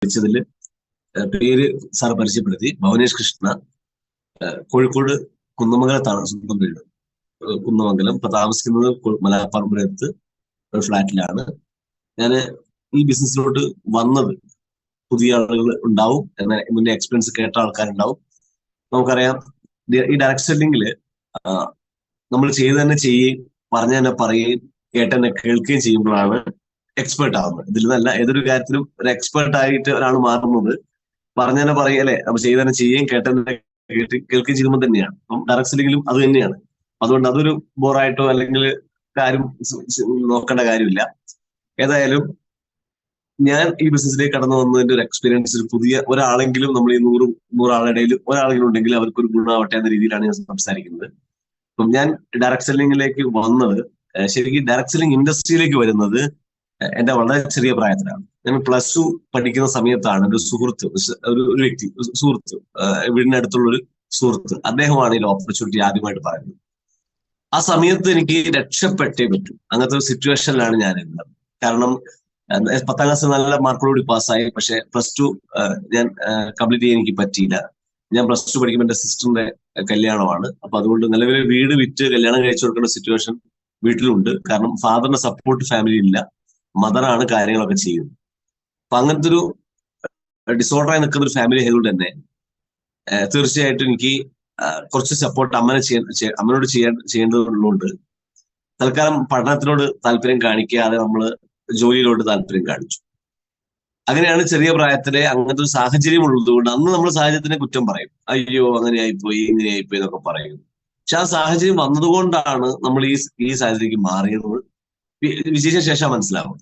വിളിച്ചതിൽ. പേര് സാർ പരിചയപ്പെടുത്തി, ഭവനേഷ് കൃഷ്ണ, കോഴിക്കോട് കുന്നമംഗലത്താണ് സ്വന്തം വീട്. കുന്നമംഗലം. ഇപ്പൊ താമസിക്കുന്നത് മലപ്പുറത്ത് ഒരു ഫ്ലാറ്റിലാണ്. ഞാൻ ഈ ബിസിനസ്സിലോട്ട് വന്നത്, പുതിയ ആളുകൾ ഉണ്ടാവും, എന്നാൽ മുന്നേ എക്സ്പീരിയൻസ് കേട്ട ആൾക്കാരുണ്ടാവും. നമുക്കറിയാം, ഈ ഡയറക്ട് സെല്ലിങ്ങില് നമ്മൾ ചെയ്ത് തന്നെ ചെയ്യുകയും പറഞ്ഞ തന്നെ പറയുകയും കേട്ട് തന്നെ കേൾക്കുകയും ചെയ്യുമ്പോഴാണ് എക്സ്പേർട്ട് ആവുന്നത്. ഇതിൽ നല്ല ഏതൊരു കാര്യത്തിലും ഒരു എക്സ്പേർട്ട് ആയിട്ട് ഒരാൾ മാറുന്നത് പറഞ്ഞ തന്നെ പറയല്ലേ, നമ്മൾ ചെയ്ത് തന്നെ ചെയ്യുകയും കേട്ട് തന്നെ കേൾക്കുകയും ചെയ്യുമ്പോൾ തന്നെയാണ്. അപ്പം ഡയറക്ട് സെല്ലിങ്ങിലും അത് തന്നെയാണ്. അതുകൊണ്ട് അതൊരു ബോറായിട്ടോ അല്ലെങ്കിൽ കാര്യം നോക്കേണ്ട കാര്യമില്ല. ഏതായാലും ഞാൻ ഈ ബിസിനസ്സിലേക്ക് കടന്നു വന്നതിന്റെ ഒരു എക്സ്പീരിയൻസ്, പുതിയ ഒരാളെങ്കിലും, നമ്മൾ ഈ 100 ആളുടെ ഇടയിൽ ഒരാളെങ്കിലും ഉണ്ടെങ്കിൽ അവർക്കൊരു ഗുണമാവട്ടെ എന്ന രീതിയിലാണ് ഞാൻ സംസാരിക്കുന്നത്. അപ്പം ഞാൻ ഡയറക്ട് സെല്ലിങ്ങിലേക്ക് വന്നത്, ശരിക്കും ഡയറക്ട് സെല്ലിംഗ് ഇൻഡസ്ട്രിയിലേക്ക് വരുന്നത് എന്റെ വളരെ ചെറിയ പ്രായത്തിലാണ്. ഞാൻ +2 പഠിക്കുന്ന സമയത്താണ് ഒരു സുഹൃത്ത്, ഒരു വ്യക്തി, സുഹൃത്ത്, വീടിനടുത്തുള്ള ഒരു സുഹൃത്ത്, അദ്ദേഹമാണ് ഈ ഓപ്പർച്യൂണിറ്റി ആദ്യമായിട്ട് പറയുന്നത്. ആ സമയത്ത് എനിക്ക് രക്ഷപ്പെട്ടേ പറ്റൂ. അങ്ങനത്തെ ഒരു സിറ്റുവേഷനിലാണ് ഞാൻ ഉള്ളത്. കാരണം 10ാം ക്ലാസ് നല്ല മാർക്കോടുകൂടി പാസ്സായി. പക്ഷെ +2 ഞാൻ കംപ്ലീറ്റ് ചെയ്യാൻ എനിക്ക് പറ്റിയില്ല. ഞാൻ +2 പഠിക്കുമ്പോൾ എന്റെ സിസ്റ്ററിന്റെ കല്യാണമാണ്. അപ്പൊ അതുകൊണ്ട് നിലവിലെ വീട് വിറ്റ് കല്യാണം കഴിച്ചു കൊടുക്കേണ്ട സിറ്റുവേഷൻ വീട്ടിലുണ്ട്. കാരണം ഫാദറിന്റെ സപ്പോർട്ട് ഫാമിലി ഇല്ല, മദറാണ് കാര്യങ്ങളൊക്കെ ചെയ്യുന്നത്. അപ്പൊ അങ്ങനത്തെ ഒരു ഡിസോർഡറായി നിൽക്കുന്ന ഒരു ഫാമിലി ആയതുകൊണ്ട് തന്നെ തീർച്ചയായിട്ടും എനിക്ക് കുറച്ച് സപ്പോർട്ട് അമ്മനോട് ചെയ്യേണ്ടതുള്ളതുകൊണ്ട് തൽക്കാലം പഠനത്തിനോട് താല്പര്യം കാണിക്കാതെ നമ്മൾ ജോലിയിലോട്ട് താല്പര്യം കാണിച്ചു. അങ്ങനെയാണ് ചെറിയ പ്രായത്തിലെ അങ്ങനത്തെ ഒരു സാഹചര്യം ഉള്ളതുകൊണ്ട് അന്ന് നമ്മൾ സാഹചര്യത്തിനെ കുറ്റം പറയും, അയ്യോ അങ്ങനെയായിപ്പോയി ഇങ്ങനെയായിപ്പോയി എന്നൊക്കെ പറയും. പക്ഷെ ആ സാഹചര്യം വന്നതുകൊണ്ടാണ് നമ്മൾ ഈ സാഹചര്യത്തിലേക്ക് മാറിയത് വിജയിച്ച ശേഷം മനസ്സിലാവും.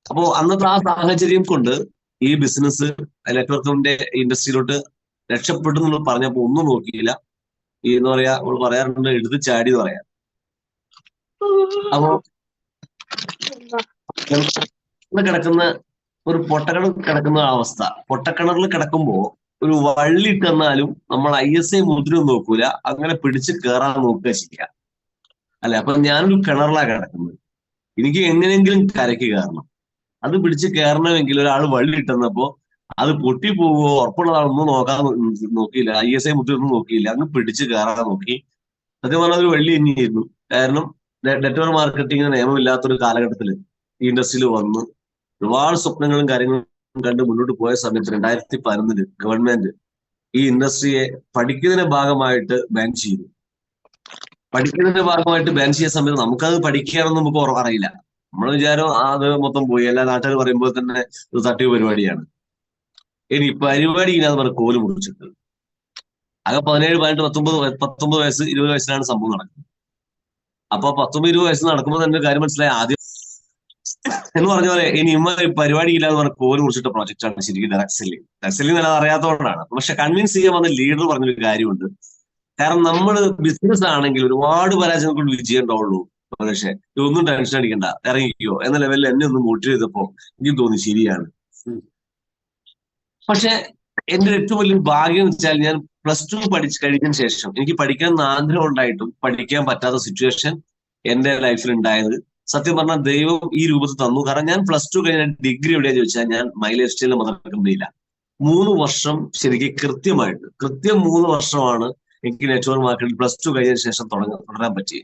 അപ്പോ അന്നത്തെ ആ സാഹചര്യം കൊണ്ട് ഈ ബിസിനസ് നെറ്റ്വർക്കിന്റെ ഇൻഡസ്ട്രിയിലോട്ട് രക്ഷപ്പെട്ടു എന്ന് പറഞ്ഞപ്പോ ഒന്നും നോക്കിയില്ല. ഈ എന്താ പറയാ, നമ്മൾ പറയാറുണ്ട് എടുത്ത് ചാടി എന്ന് പറയാം. അപ്പോ കിടക്കുന്ന ഒരു പൊട്ടക്കിണർ കിടക്കുന്ന അവസ്ഥ, പൊട്ടക്കിണറിൽ കിടക്കുമ്പോ ഒരു വള്ളി തന്നാലും നമ്മൾ ISI മുദ്ര നോക്കൂല, അങ്ങനെ പിടിച്ച് കയറാൻ നോക്കുക ചെയ്യാം അല്ലെ. അപ്പൊ ഞാനൊരു കിണറിലാണ് കിടക്കുന്നത്, എനിക്ക് എങ്ങനെയെങ്കിലും കരയ്ക്ക് കയറണം. അത് പിടിച്ച് കയറണമെങ്കിൽ ഒരാൾ വള്ളി ഇട്ടെന്നപ്പോ അത് പൊട്ടിപ്പോവോ ഉറപ്പുള്ളതാണെന്നും നോക്കിയില്ല, ISI മുദ്ര ഒന്നും നോക്കിയില്ല, അങ്ങ് പിടിച്ച് കയറാൻ നോക്കി. സത്യം പറഞ്ഞാൽ ഒരു വള്ളി തന്നെയായിരുന്നു. കാരണം നെറ്റ്വർക്ക് മാർക്കറ്റിംഗ് നിയമമില്ലാത്തൊരു കാലഘട്ടത്തിൽ ഈ ഇൻഡസ്ട്രിയിൽ വന്ന് ഒരുപാട് സ്വപ്നങ്ങളും കാര്യങ്ങളും കണ്ട് മുന്നോട്ട് പോയ സമയത്ത് 2011 ഗവൺമെന്റ് ഈ ഇൻഡസ്ട്രിയെ പഠിക്കുന്നതിന്റെ ഭാഗമായിട്ട് ബാൻ ചെയ്തു. പഠിക്കുന്നതിന്റെ ഭാഗമായിട്ട് ബാൻ ചെയ്ത സമയത്ത് നമുക്കത് പഠിക്കുകയാണെന്ന് നമുക്ക് അറിയില്ല. നമ്മൾ വിചാരം അത് മൊത്തം പോയി, എല്ലാ നാട്ടുകാർ പറയുമ്പോൾ തന്നെ ഒരു തട്ടിപ്പ് പരിപാടിയാണ്. ഇനി പരിപാടി ഇല്ലാതെ പറഞ്ഞ കോല് മുറിച്ചിട്ട് ആകെ 17, 18, 19 വയസ്സ് 20 വയസ്സിലാണ് സംഭവം നടക്കുന്നത്. അപ്പൊ 19, 20 വയസ്സ് നടക്കുമ്പോൾ തന്നെ കാര്യം മനസ്സിലായി. ആദ്യം എന്ന് പറഞ്ഞ പോലെ ഇനി പരിപാടി ഇല്ലാന്ന് പറഞ്ഞ കോല് കുറിച്ചിട്ട പ്രോജക്റ്റാണ് ശരിക്കും ഡയറക്ട് സെല്ലിംഗ്. ഡയറക്ട് സെല്ലിംഗ് നല്ല അറിയാത്തതുകൊണ്ടാണ്. പക്ഷെ കൺവിൻസ് ചെയ്യാൻ വന്ന ലീഡർ പറഞ്ഞൊരു കാര്യമുണ്ട്. കാരണം നമ്മൾ ബിസിനസ് ആണെങ്കിൽ ഒരുപാട് പരാജയം കൊണ്ട് വിജയം ഉണ്ടാവുള്ളൂ. പക്ഷെ ഒന്നും ടെൻഷൻ അടിക്കണ്ട, ഇറങ്ങിക്കോ എന്ന ലെവലിൽ എന്നെ ഒന്ന് മോട്ടിവേറ്റ് ചെയ്തപ്പോ എനിക്ക് തോന്നി ശരിയാണ്. പക്ഷെ എന്റെ ഏറ്റവും വലിയ ഭാഗ്യം എന്ന് വെച്ചാൽ ഞാൻ +2 പഠിച്ചു കഴിഞ്ഞതിന് ശേഷം എനിക്ക് പഠിക്കാൻ ആഗ്രഹം ഉണ്ടായിട്ടും പഠിക്കാൻ പറ്റാത്ത സിറ്റുവേഷൻ എന്റെ ലൈഫിൽ ഉണ്ടായത് സത്യം പറഞ്ഞാൽ ദൈവം ഈ രൂപത്തിൽ തന്നു. കാരണം ഞാൻ +2 കഴിഞ്ഞ ഡിഗ്രി എവിടെയാന്ന് ചോദിച്ചാൽ ഞാൻ മൈ ലൈഫ് സ്റ്റൈലിൽ മദർ കമ്പനിയില്ല. 3 വർഷം ശരിക്കും കൃത്യം 3 വർഷമാണ് എനിക്ക് നെറ്റ്വർക്ക് മാർക്കറ്റിൽ +2 കഴിഞ്ഞതിന് ശേഷം തുടരാൻ പറ്റി.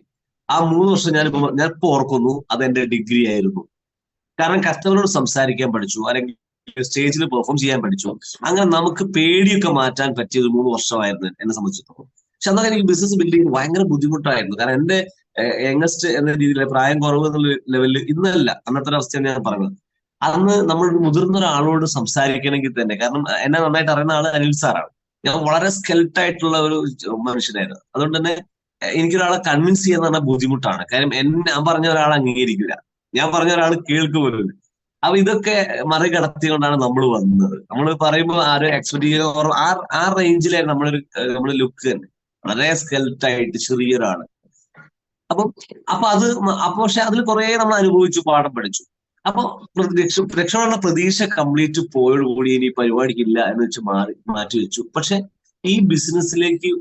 ആ 3 വർഷം ഞാനിപ്പോ ഓർക്കുന്നു അതെന്റെ ഡിഗ്രി ആയിരുന്നു. കാരണം കസ്റ്റമറോട് സംസാരിക്കാൻ പഠിച്ചു, അല്ലെങ്കിൽ സ്റ്റേജിൽ പെർഫോം ചെയ്യാൻ പഠിച്ചു. അങ്ങനെ നമുക്ക് പേടിയൊക്കെ മാറ്റാൻ പറ്റിയത് 3 വർഷമായിരുന്നു എന്നെ സംബന്ധിച്ചിടത്തോളം. പക്ഷെ എന്നാൽ എനിക്ക് ബിസിനസ് ബിൽഡ് ചെയ്യാൻ ഭയങ്കര ബുദ്ധിമുട്ടായിരുന്നു. കാരണം എന്റെ യങ്ങസ്റ്റ് എന്ന രീതിയിൽ പ്രായം കുറവ് എന്നുള്ള ലെവലിൽ ഇന്നല്ല, അന്നത്തെ ഒരു അവസ്ഥയാണ് ഞാൻ പറഞ്ഞത്. അന്ന് നമ്മൾ മുതിർന്ന ഒരാളോട് സംസാരിക്കണമെങ്കിൽ തന്നെ, കാരണം എന്നെ നന്നായിട്ട് അറിയുന്ന ആള് അനിൽ സാറാണ്. ഞാൻ വളരെ സ്കെൽട്ടായിട്ടുള്ള ഒരു മനുഷ്യനായിരുന്നു. അതുകൊണ്ട് തന്നെ എനിക്കൊരാളെ കൺവിൻസ് ചെയ്യാന്ന് പറഞ്ഞാൽ ബുദ്ധിമുട്ടാണ്. കാര്യം ഞാൻ പറഞ്ഞ ഒരാൾ അംഗീകരിക്കില്ല, ഞാൻ പറഞ്ഞ ഒരാൾ കേൾക്കുപോലും. അപ്പൊ ഇതൊക്കെ മറികടത്തിക്കൊണ്ടാണ് നമ്മൾ വന്നത്. നമ്മൾ പറയുമ്പോൾ ആരും എക്സ്പെക്ട് ചെയ്യുന്ന ആ റേഞ്ചിലായിരുന്നു നമ്മുടെ ലുക്ക് തന്നെ, വളരെ സ്കെൽട്ടായിട്ട് ചെറിയൊരാള്. പക്ഷെ അതിൽ കുറെ നമ്മൾ അനുഭവിച്ചു, പാഠം പഠിച്ചു. അപ്പൊ രക്ഷപ്പെടാനുള്ള പ്രതീക്ഷ കംപ്ലീറ്റ് പോയോടുകൂടി ഇനി പരിപാടിക്കില്ല എന്ന് വെച്ച് മാറ്റി വെച്ചു. പക്ഷെ ഈ ബിസിനസ്സിലേക്ക്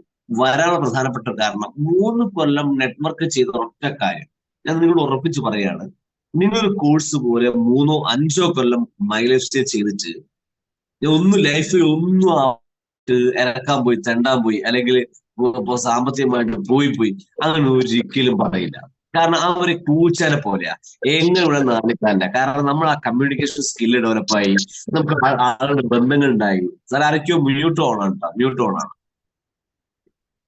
വരാനുള്ള പ്രധാനപ്പെട്ട കാരണം 3 കൊല്ലം നെറ്റ്വർക്ക് ചെയ്ത ഒറ്റ കാര്യം ഞാൻ നിങ്ങളോട് ഉറപ്പിച്ച് പറയാണ്. നിങ്ങളൊരു കോഴ്സ് പോലെ 3 or 5 Kollam my life style ചെയ്തിട്ട് ഒന്നും ലൈഫിൽ ഒന്നും ഇറക്കാൻ പോയി തെണ്ടാൻ പോയി അല്ലെങ്കിൽ ഇപ്പൊ സാമ്പത്തികമായിട്ട് പോയി അങ്ങനെ ഒരിക്കലും പറയില്ല. കാരണം ആ ഒരു കൂച്ചാനെ പോലെയാ എങ്ങനെ ഇവിടെ നാണിക്കാനില്ല. കാരണം നമ്മൾ ആ കമ്മ്യൂണിക്കേഷൻ സ്കില്ല് ഡെവലപ്പായി, നമുക്ക് ആളുകളുടെ ബന്ധങ്ങൾ ഉണ്ടായി. സാർ ആരൊക്കെയോ മ്യൂട്ട് ഓണാണ് കേട്ടോ, മ്യൂട്ട് ഓണാണ്.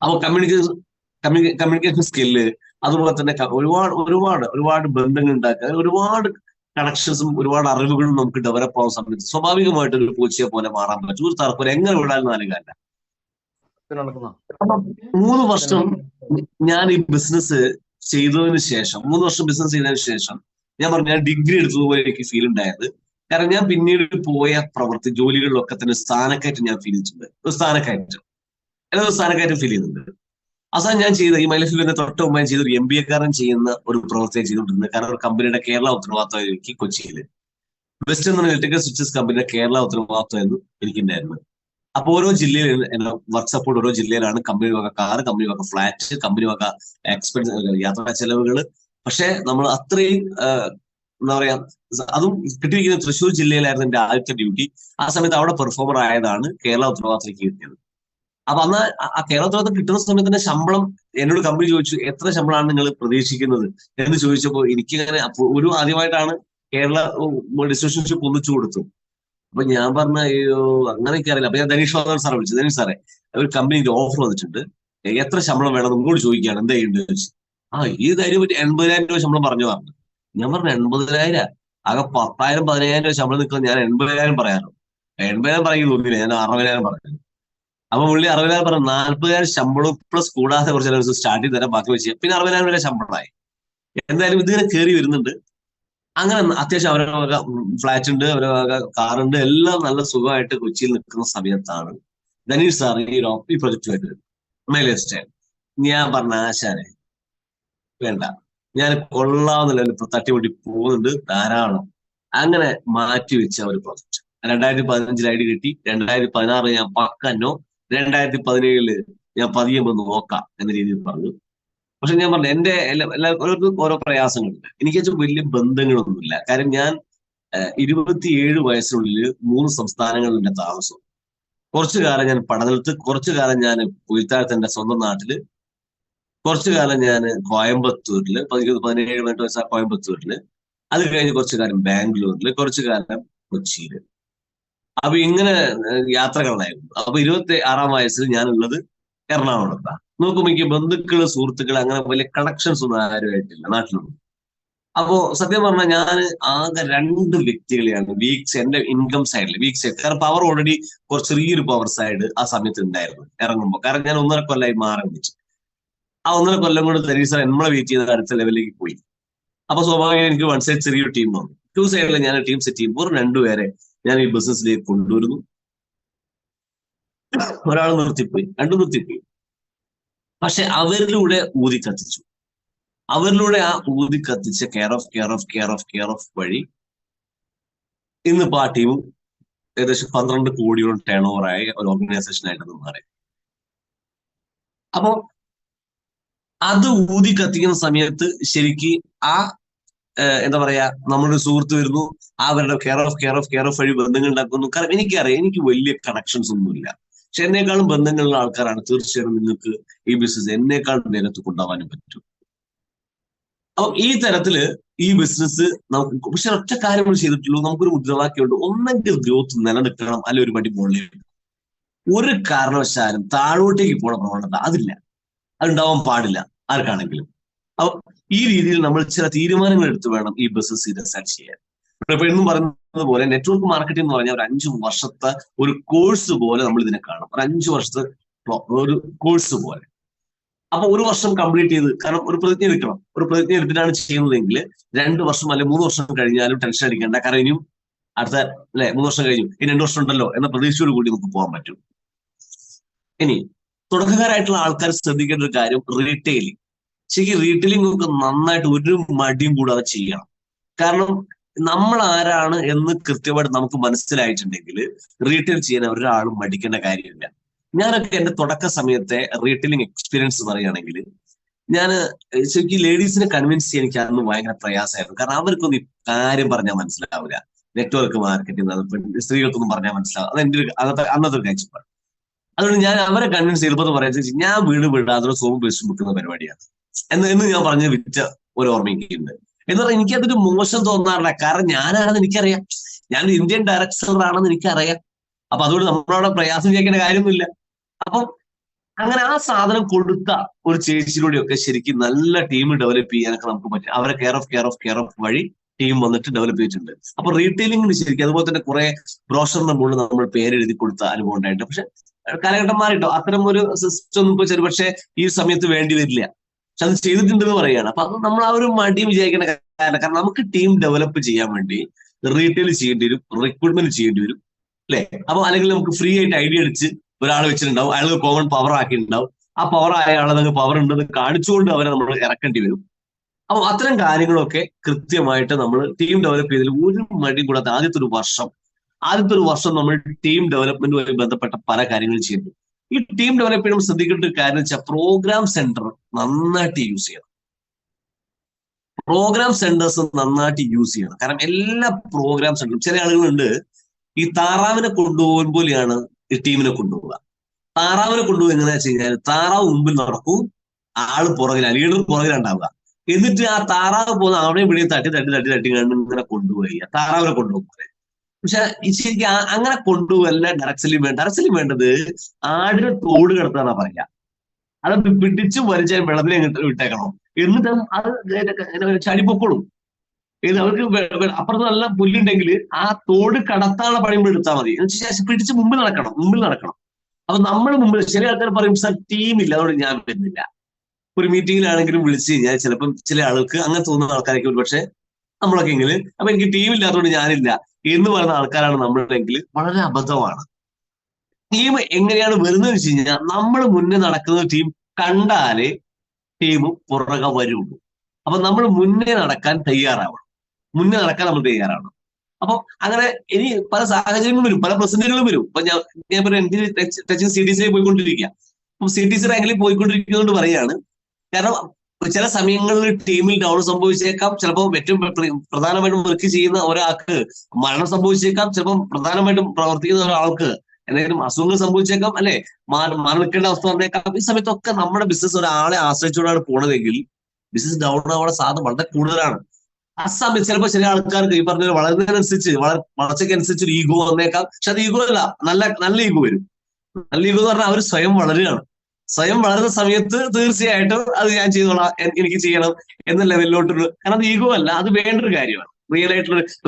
അപ്പൊ കമ്മ്യൂണിക്കേഷൻ സ്കില്ല്, അതുപോലെ തന്നെ ഒരുപാട് ഒരുപാട് ഒരുപാട് ബന്ധങ്ങൾ ഉണ്ടാക്കുക, ഒരുപാട് കണക്ഷൻസും ഒരുപാട് അറിവുകളും നമുക്ക് ഡെവലപ്പ് ആവുന്ന സമയത്ത് സ്വാഭാവികമായിട്ട് ഒരു പൂച്ചയെ പോലെ മാറാൻ പറ്റും. ഒരു തർക്കം എങ്ങനെ വിടാൻ നാലുകാരല്ല. അപ്പം 3 വർഷം ഞാൻ ഈ ബിസിനസ് ചെയ്തതിന് ശേഷം, 3 വർഷം ബിസിനസ് ചെയ്തതിനു ശേഷം ഞാൻ പറഞ്ഞു, ഞാൻ ഡിഗ്രി എടുത്തതുപോലെ എനിക്ക് ഫീൽ ഉണ്ടായത്. കാരണം ഞാൻ പിന്നീട് പോയ പ്രവൃത്തി ജോലികളിലൊക്കെ തന്നെ സ്ഥാനക്കയറ്റം ഞാൻ ഫീൽ ചെയ്തിട്ടുണ്ട്. ഒരു സ്ഥാനക്കയറ്റം, എല്ലാ സ്ഥാനക്കയറ്റം ഫീൽ ചെയ്യുന്നുണ്ട്. അവസാനം ഞാൻ ചെയ്ത ഈ മൈലഫിൽ തന്നെ തൊട്ട് മുമ്പ് ഞാൻ ചെയ്ത ഒരു MBA കാരൻ ചെയ്യുന്ന ഒരു പ്രവൃത്തിയെ ചെയ്തുകൊണ്ടിരുന്നത്. കാരണം ഒരു കമ്പനിയുടെ കേരള ഉത്തരവാദിത്വം എനിക്ക് കൊച്ചിയിൽ വെസ്റ്റ് എന്ന ഇലക്ട്രിക്കൽ സ്വിച്ചസ് കമ്പനിയുടെ കേരള ഉത്തരവാദിത്വം എനിക്കുണ്ടായിരുന്നു. അപ്പൊ ഓരോ ജില്ലയിൽ വർക്ക് സപ്പോർട്ട്, ഓരോ ജില്ലയിലാണ് കമ്പനി വക കാർ, കമ്പനി വക ഫ്ലാറ്റ്, കമ്പനി വക എക്സ്പെൻസ്, യാത്രാ ചെലവുകൾ. പക്ഷെ നമ്മൾ അത്രയും എന്താ പറയാ, അതും കിട്ടിയിരിക്കുന്നത് തൃശ്ശൂർ ജില്ലയിലായിരുന്നു എന്റെ ആദ്യത്തെ ഡ്യൂട്ടി. ആ സമയത്ത് അവിടെ പെർഫോമർ ആയതാണ് കേരള ഉത്തരവാദിത്തത്തിലേക്ക് കിട്ടിയത്. അപ്പൊ അന്ന് ആ കേരള ഉത്തരവാദിത്തം കിട്ടുന്ന സമയത്ത് തന്നെ ശമ്പളം എന്നോട് കമ്പനി ചോദിച്ചു, എത്ര ശമ്പളമാണ് നിങ്ങൾ പ്രതീക്ഷിക്കുന്നത് എന്ന് ചോദിച്ചപ്പോൾ എനിക്കിങ്ങനെ ഒരു ആദ്യമായിട്ടാണ് കേരള ഡിസ്ട്രിബ്യൂഷൻഷിപ്പ് ഒന്നിച്ചു കൊടുത്തു. അപ്പൊ ഞാൻ പറഞ്ഞ അയ്യോ അങ്ങനെയൊക്കെ അറിയില്ല. അപ്പൊ ഞാൻ ധനീഷ് വാദൻ സാറെ വിളിച്ചു, ധനീഷ് സാറേ ഒരു കമ്പനിക്ക് ഓഫർ വന്നിട്ടുണ്ട്, എത്ര ശമ്പളം വേണം നിങ്ങളോട് ചോദിക്കുകയാണ്, എന്താ ചെയ്യേണ്ടത് ചോദിച്ചു. ഈ കാര്യം പറ്റി 80,000 രൂപ ശമ്പളം പറഞ്ഞു. ഞാൻ പറഞ്ഞു 80,000? ആകെ 10,000 15,000 രൂപ ശമ്പളം നിൽക്കുന്ന ഞാൻ 80,000 പറയാറോ? 80,000 പറയുന്നത് തോന്നിയില്ല, ഞാൻ 60,000 പറഞ്ഞു. അപ്പൊ പുള്ളി 60,000 പറഞ്ഞു. 40,000 ശമ്പളവും പ്ലസ് കൂടാതെ കുറച്ച് സ്റ്റാർട്ട് ചെയ്ത് തരാൻ ബാക്കി വെച്ച് പിന്നെ 60,000 വരെ ശമ്പളമായി. എന്തായാലും ഇതിങ്ങനെ കയറി വരുന്നുണ്ട്. അങ്ങനെ അത്യാവശ്യം അവരുടെ വക ഫ്ലാറ്റ് ഉണ്ട്, അവരുടെ വക കാറുണ്ട്, എല്ലാം നല്ല സുഖമായിട്ട് കൊച്ചിയിൽ നിൽക്കുന്ന സമയത്താണ് ധനീഷ് സാർ ഈ പ്രൊജക്റ്റുമായിട്ട് മൈലേജ് സ്റ്റൈൽ. ഞാൻ പറഞ്ഞ ആശാനെ വേണ്ട, ഞാൻ കൊള്ളാവുന്ന ഇപ്പൊ തട്ടിമുട്ടി പോകുന്നുണ്ട് ധാരാളം. അങ്ങനെ മാറ്റിവെച്ച ഒരു പ്രൊജക്ട് 2015 ID കിട്ടി. 2016 ഞാൻ പക്കന്നോ, 2017 ഞാൻ പതിയെ വന്ന് നോക്കാം എന്ന രീതിയിൽ പറഞ്ഞു. പക്ഷെ ഞാൻ പറഞ്ഞു എന്റെ എല്ലാവർക്കും ഓരോ പ്രയാസങ്ങളുണ്ട്. എനിക്ക് വെച്ചാൽ വലിയ ബന്ധങ്ങളൊന്നുമില്ല. കാര്യം ഞാൻ 27 വയസ്സിനുള്ളിൽ 3 സംസ്ഥാനങ്ങളിൽ എന്റെ താമസം. കുറച്ചു കാലം ഞാൻ പഠനത്ത്, കുറച്ചു കാലം ഞാൻ പുൽത്താഴത്ത് എന്റെ സ്വന്തം നാട്ടില്, കുറച്ചു കാലം ഞാൻ കോയമ്പത്തൂരില് 17-18 വയസ്സാ കോയമ്പത്തൂരില്, അത് കഴിഞ്ഞ് കുറച്ചു കാലം ബാംഗ്ലൂരില്, കുറച്ചു കാലം കൊച്ചിയില്. അപ്പൊ ഇങ്ങനെ യാത്രകളായിരുന്നു. അപ്പൊ 26-ാം വയസ്സിൽ ഞാനുള്ളത് എറണാകുളത്താണ്. നോക്കുമ്പോ എനിക്ക് ബന്ധുക്കള്, സുഹൃത്തുക്കള് അങ്ങനെ വലിയ കണക്ഷൻസ് ഒന്നും ആരുമായിട്ടില്ല നാട്ടിലൊന്നും. അപ്പോ സത്യം പറഞ്ഞാൽ ഞാൻ ആകെ 2 വ്യക്തികളെയാണ് വീക്സ് എന്റെ ഇൻകം സൈഡിൽ വീക്ക് സൈഡ്. കാരണം പവർ ഓൾറെഡി കുറച്ച് ചെറിയൊരു പവർ സൈഡ് ആ സമയത്ത് ഉണ്ടായിരുന്നു ഇറങ്ങുമ്പോൾ. കാരണം ഞാൻ 1.5 കൊല്ലമായി മാറി വെച്ചു. ആ 1.5 കൊല്ലം കൊണ്ട് ധനീഷ് സാർ നമ്മളെ വെയിറ്റ് ചെയ്ത് അടുത്ത ലെവലിലേക്ക് പോയി. അപ്പൊ സ്വാഭാവികം എനിക്ക് 1 സൈഡ് ചെറിയൊരു ടീം വന്നു. 2 സൈഡിൽ ഞാൻ ടീം സെറ്റ് ചെയ്യുമ്പോൾ 2 പേരെ ഞാൻ ഈ ബിസിനസ്സിലേക്ക് കൊണ്ടുവരുന്നു. ഒരാൾ നിർത്തിപ്പോയി, 2 നിർത്തിപ്പോയി. പക്ഷെ അവരിലൂടെ ഊതി കത്തിച്ചു. അവരിലൂടെ ആ ഊതി കത്തിച്ച കെയർ ഓഫ് വഴി ഇന്നിപ്പോ ആ ടീമും ഏകദേശം 12 കോടിയോളം ടേൺ ഓവറായ ഒരു ഓർഗനൈസേഷൻ ആയിട്ട് മാറി. അപ്പോ അത് ഊതി കത്തിക്കുന്ന സമയത്ത് ശരിക്ക് ആ എന്താ പറയാ, നമ്മളൊരു സുഹൃത്ത് വരുന്നു, അവരുടെ കെയർ ഓഫ് വഴി ബന്ധങ്ങൾ ഉണ്ടാക്കുന്നു. കാരണം എനിക്കറിയാം എനിക്ക് വലിയ കണക്ഷൻസ് ഒന്നുമില്ല, പക്ഷെ എന്നേക്കാളും ബന്ധങ്ങളുള്ള ആൾക്കാരാണ്. തീർച്ചയായും നിങ്ങൾക്ക് ഈ ബിസിനസ് എന്നേക്കാളും വേഗത്തിൽ കൊണ്ടുപോകാനും പറ്റും. അപ്പൊ ഈ തരത്തില് ഈ ബിസിനസ് നമുക്ക്, പക്ഷെ ഒറ്റ കാര്യങ്ങൾ ചെയ്തിട്ടുള്ളൂ. നമുക്കൊരു മുദ്രാവാക്യമുണ്ട്, ഒന്നെങ്കിൽ ഗ്രോത്ത് നിലനിൽക്കണം, അല്ലെ ഒരു പടി മുകളിലേക്ക്. ഒരു കാരണവശാലും താഴോട്ടേക്ക് പോണ പ്രവണത അതില്ല, അതുണ്ടാവാൻ പാടില്ല ആർക്കാണെങ്കിലും. അപ്പൊ ഈ രീതിയിൽ നമ്മൾ ചില തീരുമാനങ്ങൾ എടുത്ത് വേണം ഈ ബിസിനസ് റിസർച്ച് ചെയ്യാൻ. ഇപ്പൊ എന്നും പറയുന്നത് പോലെ നെറ്റ്വർക്ക് മാർക്കറ്റിംഗ് എന്ന് പറഞ്ഞാൽ ഒരു 5 വർഷത്തെ ഒരു കോഴ്സ് പോലെ നമ്മൾ ഇതിനെ കാണും. ഒരു 5 വർഷത്തെ ഒരു കോഴ്സ് പോലെ. അപ്പൊ 1 വർഷം കംപ്ലീറ്റ് ചെയ്ത്, കാരണം ഒരു പ്രതിജ്ഞ എടുക്കണം. ഒരു പ്രതിജ്ഞ എടുത്തിട്ടാണ് ചെയ്യുന്നതെങ്കിൽ 2 വർഷം അല്ലെങ്കിൽ 3 വർഷം കഴിഞ്ഞാലും ടെൻഷൻ അടിക്കേണ്ട. കാരണം ഇനിയും അടുത്ത 3 വർഷം കഴിഞ്ഞു, ഇനി 2 വർഷം ഉണ്ടല്ലോ എന്ന പ്രതീക്ഷയോട് കൂടി നമുക്ക് പോകാൻ പറ്റും. ഇനി തുടക്കക്കാരായിട്ടുള്ള ആൾക്കാർ ശ്രദ്ധിക്കേണ്ട ഒരു കാര്യം, റീറ്റെയിലിംഗ്. ശരിക്കും റീറ്റെയിലിംഗ് ഒക്കെ നന്നായിട്ട് ഒരു മടിയും കൂടാതെ ചെയ്യണം. കാരണം നമ്മൾ ആരാണ് എന്ന് കൃത്യമായിട്ട് നമുക്ക് മനസ്സിലായിട്ടുണ്ടെങ്കിൽ റീറ്റെയിൽ ചെയ്യാൻ ഒരാളും മടിക്കേണ്ട കാര്യമില്ല. ഞാനൊക്കെ എന്റെ തുടക്ക സമയത്തെ റീറ്റെയിലിംഗ് എക്സ്പീരിയൻസ് പറയുകയാണെങ്കിൽ, ഞാൻ ശരിക്കും ലേഡീസിനെ കൺവിൻസ് ചെയ്യാൻ എനിക്ക് അന്ന് ഭയങ്കര പ്രയാസമായിരുന്നു. കാരണം അവർക്കൊന്നും ഈ കാര്യം പറഞ്ഞാൽ മനസ്സിലാവില്ല. നെറ്റ്വർക്ക് മാർക്കറ്റിംഗ്, അത് സ്ത്രീകൾക്കൊന്നും പറഞ്ഞാൽ മനസ്സിലാവും. അത് എന്റെ അന്നത്തെ ഒരു കാഴ്ചപ്പാട്. അതുകൊണ്ട് ഞാൻ അവരെ കൺവിൻസ് ചെയ്തപ്പോൾ പറയുന്നത് ഞാൻ വീട് വിടാതെ സോപ്പ് ബേസ് വെക്കുന്ന പരിപാടിയാണ് എന്ന് ഞാൻ പറഞ്ഞ് വിറ്റ ഒരു ഓർമ്മ എനിക്കുണ്ട്. എന്ന് പറഞ്ഞാൽ എനിക്കതൊരു മോശം തോന്നാറില്ല. കാരണം ഞാനാണെന്ന് എനിക്കറിയാം, ഞാൻ ഇന്ത്യൻ ഡയറക്ടർ ആണെന്ന് എനിക്കറിയാം. അപ്പൊ അതുകൊണ്ട് നമ്മളവിടെ പ്രയാസം ചെയ്യേണ്ട കാര്യമൊന്നുമില്ല. അപ്പം അങ്ങനെ ആ സാധനം കൊടുത്ത ഒരു ചേച്ചിയിലൂടെയൊക്കെ ശരിക്കും നല്ല ടീം ഡെവലപ്പ് ചെയ്യാനൊക്കെ നമുക്ക് പറ്റും. അവരെ കെയർ ഓഫ് വഴി ടീം വന്നിട്ട് ഡെവലപ്പ് ചെയ്തിട്ടുണ്ട്. അപ്പൊ റീറ്റെയിലിംഗിന് ശരിക്കും അതുപോലെ തന്നെ കുറെ ബ്രോഷറിന്റെ മുകളിൽ നമ്മൾ പേരെഴുതി കൊടുത്ത അനുഭവം ഉണ്ടായിട്ട്. പക്ഷെ കാലഘട്ടം മാറിട്ടോ, അത്തരം ഒരു സിസ്റ്റം ഒന്നും ഇപ്പൊ പക്ഷെ ഈ സമയത്ത് വേണ്ടി വരില്ല. പക്ഷെ അത് ചെയ്തിട്ടുണ്ടെന്ന് പറയുകയാണ്. അപ്പൊ അത് നമ്മൾ ആ ഒരു മടി വിചാരിക്കേണ്ട കാര്യം. കാരണം നമുക്ക് ടീം ഡെവലപ്പ് ചെയ്യാൻ വേണ്ടി റീറ്റെയിൽ ചെയ്യേണ്ടി വരും, റിക്രൂട്ട്മെന്റ് ചെയ്യേണ്ടി വരും, അല്ലെ? അപ്പൊ അല്ലെങ്കിൽ നമുക്ക് ഫ്രീ ആയിട്ട് ഐഡിയ അടിച്ച് ഒരാൾ വെച്ചിട്ടുണ്ടാവും, അയാൾക്ക് കോമൺ പവർ ആക്കിയിട്ടുണ്ടാവും. ആ പവർ ആയ ആളെ നമുക്ക് പവർ ഉണ്ടെന്ന് കാണിച്ചുകൊണ്ട് അവരെ നമ്മൾ ഇറക്കേണ്ടി വരും. അപ്പൊ അത്തരം കാര്യങ്ങളൊക്കെ കൃത്യമായിട്ട് നമ്മൾ ടീം ഡെവലപ്പ് ചെയ്തതിൽ ഒരു മടി കൂടാതെ ആദ്യത്തെ ഒരു വർഷം നമ്മൾ ടീം ഡെവലപ്മെന്റുമായി ബന്ധപ്പെട്ട പല കാര്യങ്ങളും ചെയ്യുന്നു. ഈ ടീം ഡെവലപ്പ് ചെയ്യുമ്പോൾ ശ്രദ്ധിക്കേണ്ട ഒരു കാര്യം വെച്ചാൽ പ്രോഗ്രാം സെന്റർ നന്നായിട്ട് യൂസ് ചെയ്യണം. പ്രോഗ്രാം സെന്റേഴ്സ് നന്നായിട്ട് യൂസ് ചെയ്യണം. കാരണം എല്ലാ പ്രോഗ്രാം സെന്ററും, ചില ആളുകളുണ്ട് ഈ താറാവിനെ കൊണ്ടുപോകും പോലെയാണ് ഈ ടീമിനെ കൊണ്ടുപോകുക. താറാവിനെ കൊണ്ടുപോകുക എങ്ങനെയാ വെച്ച് കഴിഞ്ഞാൽ താറാവ് മുമ്പിൽ നടക്കും, ആള് പുറകിലാണ്, ലീഡർ പുറകിലുണ്ടാവുക. എന്നിട്ട് ആ താറാവ് പോകുന്ന അവിടെ ഇവിടെയും തട്ടി കണ്ട് ഇങ്ങനെ കൊണ്ടുപോയി താറാവിനെ കൊണ്ടുപോകും. പക്ഷെ ശരിക്കും അങ്ങനെ കൊണ്ടുപോകല്ല ഡയറക്ട്ലി വേണ്ടത് ആടിനെ തോട് കിടത്താന്നാ പറയാ. അത് പിടിച്ച് വലിച്ചാൽ വെള്ളത്തിൽ വിട്ടേക്കണം. എന്നിട്ട് അത് ചടിപ്പൊക്കോളും. അവർക്ക് അപ്പുറത്ത് നല്ല പുല്ലുണ്ടെങ്കിൽ ആ തോട് കടത്താനുള്ള പണി എടുത്താൽ മതി. പിടിച്ച് മുമ്പിൽ നടക്കണം. അപ്പൊ നമ്മൾ മുമ്പിൽ ചില ആൾക്കാർ പറയും സാർ ടീമില്ല അതുകൊണ്ട് ഞാൻ വരുന്നില്ല. ഒരു മീറ്റിങ്ങിലാണെങ്കിലും വിളിച്ച് കഴിഞ്ഞാൽ ചിലപ്പം ചില ആൾക്ക് അങ്ങനെ തോന്നുന്ന ആൾക്കാരൊക്കെ ഒരു പക്ഷെ നമ്മളൊക്കെ എങ്കിൽ അപ്പൊ എനിക്ക് ടീമില്ലാത്തതുകൊണ്ട് ഞാനില്ല എന്ന് പറയുന്ന ആൾക്കാരാണ് നമ്മളെങ്കിൽ വളരെ അബദ്ധമാണ്. ടീം എങ്ങനെയാണ് വരുന്നത് വെച്ച് കഴിഞ്ഞാൽ നമ്മൾ മുന്നേ നടക്കുന്ന ടീം കണ്ടാലേ ടീം പുറകെ വരുള്ളൂ. അപ്പൊ നമ്മൾ മുന്നേ നടക്കാൻ നമ്മൾ തയ്യാറാവണം. അപ്പൊ അങ്ങനെ ഇനി പല സാഹചര്യങ്ങളും വരും, പല പ്രസന്റുകളും വരും. ഇപ്പൊ ഞാൻ പറയാം ടച്ചിങ് CTC പോയിക്കൊണ്ടിരിക്കുക. അപ്പൊ CTC റാങ്കിൽ പോയിക്കൊണ്ടിരിക്കുന്നതുകൊണ്ട് പറയാണ്. കാരണം ചില സമയങ്ങളിൽ ടീമിൽ ഡൗൺ സംഭവിച്ചേക്കാം. ചിലപ്പോൾ ഏറ്റവും പ്രധാനമായിട്ടും വർക്ക് ചെയ്യുന്ന ഒരാൾക്ക് മരണം സംഭവിച്ചേക്കാം. ചിലപ്പോൾ പ്രധാനമായിട്ടും പ്രവർത്തിക്കുന്ന ഒരാൾക്ക് എന്തെങ്കിലും അസുഖങ്ങൾ സംഭവിച്ചേക്കാം, അല്ലെ? മരണിക്കേണ്ട അവസ്ഥ വന്നേക്കാം. ഈ സമയത്തൊക്കെ നമ്മുടെ ബിസിനസ് ഒരാളെ ആശ്രയിച്ചുകൊണ്ടാണ് പോണതെങ്കിൽ ബിസിനസ് ഡൗൺ ആവാനുള്ള സാധ്യത വളരെ കൂടുതലാണ്. ആ സമയത്ത് ചിലപ്പോൾ ചില ആൾക്കാർക്ക് ഈ പറഞ്ഞ വളരുന്നതിനനുസരിച്ച് വളർച്ചയ്ക്കനുസരിച്ച് ഒരു ഈഗോ വന്നേക്കാം. പക്ഷെ അത് ഈഗോ അല്ല, നല്ല ഈഗോ വരും. നല്ല ഈഗോ എന്ന് പറഞ്ഞാൽ അവർ സ്വയം വളരുകയാണ്. സ്വയം വളരുന്ന സമയത്ത് തീർച്ചയായിട്ടും അത് ഞാൻ ചെയ്തോളാം, എനിക്ക് ചെയ്യണം എന്ന ലെവലിലോട്ടൊരു, കാരണം അത് ഈഗോ അല്ല, അത് വേണ്ടൊരു കാര്യമാണ്.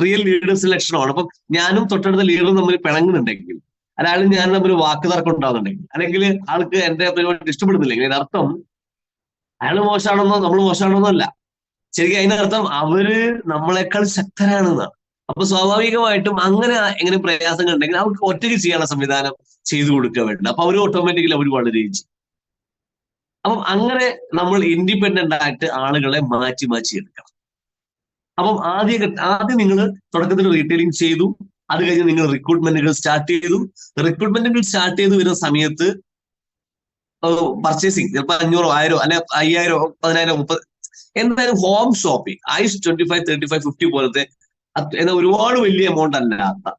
റിയൽ ലീഡേഴ്സിന്റെ ലക്ഷണമാണ്. അപ്പം ഞാനും തൊട്ടടുത്ത ലീഡറും തമ്മിൽ പിണങ്ങുന്നുണ്ടെങ്കിൽ, അയാളും ഞാനും തമ്മിൽ വാക്ക് തർക്കം ഉണ്ടാകുന്നുണ്ടെങ്കിൽ, അല്ലെങ്കിൽ ആൾക്ക് എന്റെ പരിപാടി ഇഷ്ടപ്പെടുന്നില്ലെങ്കിൽ അതിനർത്ഥം അയാൾ മോശമാണെന്നോ നമ്മൾ മോശമാണെന്നോ അല്ല. ശരിക്കും അതിനർത്ഥം അവര് നമ്മളെക്കാൾ ശക്തരാണെന്നാണ്. അപ്പൊ സ്വാഭാവികമായിട്ടും അങ്ങനെ എങ്ങനെ പ്രയാസങ്ങൾ ഉണ്ടെങ്കിൽ അവർക്ക് ഒറ്റയ്ക്ക് ചെയ്യാനുള്ള സംവിധാനം ചെയ്തു കൊടുക്കുക വേണ്ട. അപ്പൊ അവർ ഓട്ടോമാറ്റിക്കലി അവർ വളരുകയും ചെയ്യും. അപ്പം അങ്ങനെ നമ്മൾ ഇൻഡിപെൻഡന്റ് ആയിട്ട് ആളുകളെ മാറ്റി എടുക്കണം. അപ്പം ആദ്യം നിങ്ങൾ തുടക്കത്തിൽ റീറ്റെയിലിംഗ് ചെയ്തു, അത് കഴിഞ്ഞ് നിങ്ങൾ റിക്രൂട്ട്മെന്റുകൾ സ്റ്റാർട്ട് ചെയ്തു വരുന്ന സമയത്ത് പർച്ചേസിങ് ചിലപ്പോൾ 500, 1000 അല്ലെ 5000, 10,000, 30, എന്തായാലും ഹോം ഷോപ്പിംഗ് ICE 25, 35, 50 പോലത്തെ ഒരുപാട് വലിയ എമൗണ്ട് അല്ലാത്ത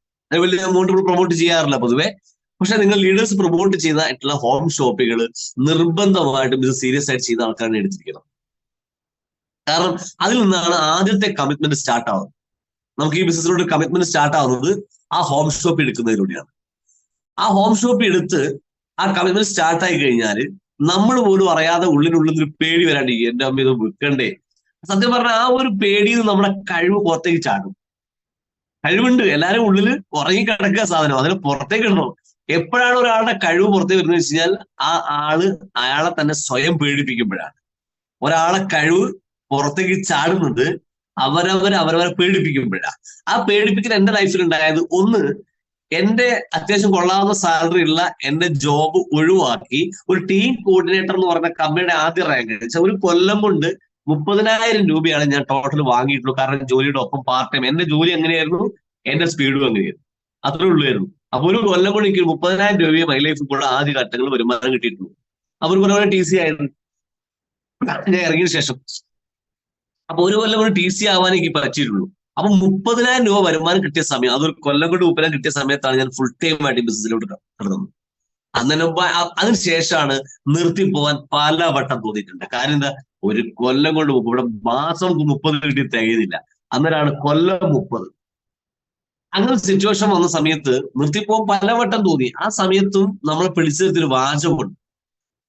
വലിയ എമൗണ്ട് പ്രൊമോട്ട് ചെയ്യാറില്ല പൊതുവെ. പക്ഷെ നിങ്ങൾ ലീഡേഴ്സ് പ്രൊമോട്ട് ചെയ്തിട്ടുള്ള ഹോം ഷോപ്പുകൾ നിർബന്ധമായിട്ടും ഇത് സീരിയസ് ആയിട്ട് ചെയ്ത ആൾക്കാരെ എടുത്തിരിക്കണം. കാരണം അതിൽ നിന്നാണ് ആദ്യത്തെ കമ്മിറ്റ്മെന്റ് സ്റ്റാർട്ട് ആവുന്നത്. നമുക്ക് ഈ ബിസിനസ്സിലൂടെ കമ്മിറ്റ്മെന്റ് സ്റ്റാർട്ട് ആവുന്നത് ആ ഹോം ഷോപ്പ് എടുക്കുന്നതിലൂടെയാണ്. ആ ഹോം ഷോപ്പ് എടുത്ത് ആ കമ്മിറ്റ്മെന്റ് സ്റ്റാർട്ട് ആയി കഴിഞ്ഞാൽ നമ്മൾ പോലും അറിയാതെ ഉള്ളിനുള്ളിൽ ഒരു പേടി വരാണ്ടിരിക്കും, എന്റെ അമ്മ ഇത് വിൽക്കണ്ടേ. സത്യം പറഞ്ഞാൽ ആ ഒരു പേടിയിൽ നമ്മുടെ കഴിവ് പുറത്തേക്ക് ചാടും. കഴിവുണ്ട്, എല്ലാവരും ഉള്ളിൽ ഉറങ്ങി കിടക്കുക സാധനം, അതിന് പുറത്തേക്ക് ഇടണം. എപ്പോഴാണ് ഒരാളുടെ കഴിവ് പുറത്തേക്ക് വരുന്നത് വെച്ച് കഴിഞ്ഞാൽ അയാളെ തന്നെ സ്വയം പേടിപ്പിക്കുമ്പോഴാണ്. ഒരാളെ കഴിവ് പുറത്തേക്ക് ചാടുന്നത് അവരവരെ പേടിപ്പിക്കുമ്പോഴാണ്. ആ പേടിപ്പിക്കൽ എന്റെ ലൈഫിൽ ഉണ്ടായത്, ഒന്ന്, എന്റെ അത്യാവശ്യം കൊള്ളാവുന്ന സാലറി ഉള്ള എന്റെ ജോബ് ഒഴിവാക്കി ഒരു ടീം കോർഡിനേറ്റർ എന്ന് പറഞ്ഞ കമ്പനിയുടെ ആദ്യ റാങ്ക് വെച്ചാൽ ഒരു കൊല്ലം കൊണ്ട് 30,000 രൂപയാണ് ഞാൻ ടോട്ടൽ വാങ്ങിയിട്ടുള്ളൂ. കാരണം ജോലിയുടെ ഒപ്പം പാർട്ട് ടൈം. എന്റെ ജോലി എങ്ങനെയായിരുന്നു, എന്റെ സ്പീഡും എങ്ങനെയായിരുന്നു, അത്രേ ഉള്ളായിരുന്നു. അപ്പൊ ഒരു കൊല്ലം കൊണ്ട് എനിക്ക് 30,000 രൂപയെ മൈ ലൈഫിൽ കൂടെ ആദ്യ ഘട്ടങ്ങൾ വരുമാനം കിട്ടിയിട്ടുള്ളൂ. അപ്പൊ ഒരു കൊല്ലം TC ആയിരുന്നു ഞാൻ ഇറങ്ങിയ ശേഷം. അപ്പൊ ഒരു കൊല്ലം കൊണ്ട് TC ആവാൻ എനിക്ക് പറ്റിയിട്ടുള്ളൂ. അപ്പൊ 30,000 രൂപ വരുമാനം കിട്ടിയ സമയം, അതൊരു കൊല്ലം കൊണ്ട് 30,000 കിട്ടിയ സമയത്താണ് ഞാൻ ഫുൾ ടൈം ആയിട്ട് ബിസിനസ്സിലോട്ട് കിടന്നത്. അതിനുശേഷമാണ് നിർത്തിപ്പോവാൻ പലവട്ടം തോന്നിയിട്ടുണ്ട്. കാര്യം എന്താ, ഒരു കൊല്ലം കൊണ്ട് ഇവിടെ മാസം 30 കിട്ടി തികയുന്നില്ല. അന്നേരമാണ് കൊല്ലം 30. അങ്ങനെ സിറ്റുവേഷൻ വന്ന സമയത്ത് നിർത്തിപ്പോകാൻ പലവട്ടം തോന്നി. ആ സമയത്തും നമ്മളെ പിടിച്ചെടുത്തൊരു വാചകമുണ്ട്,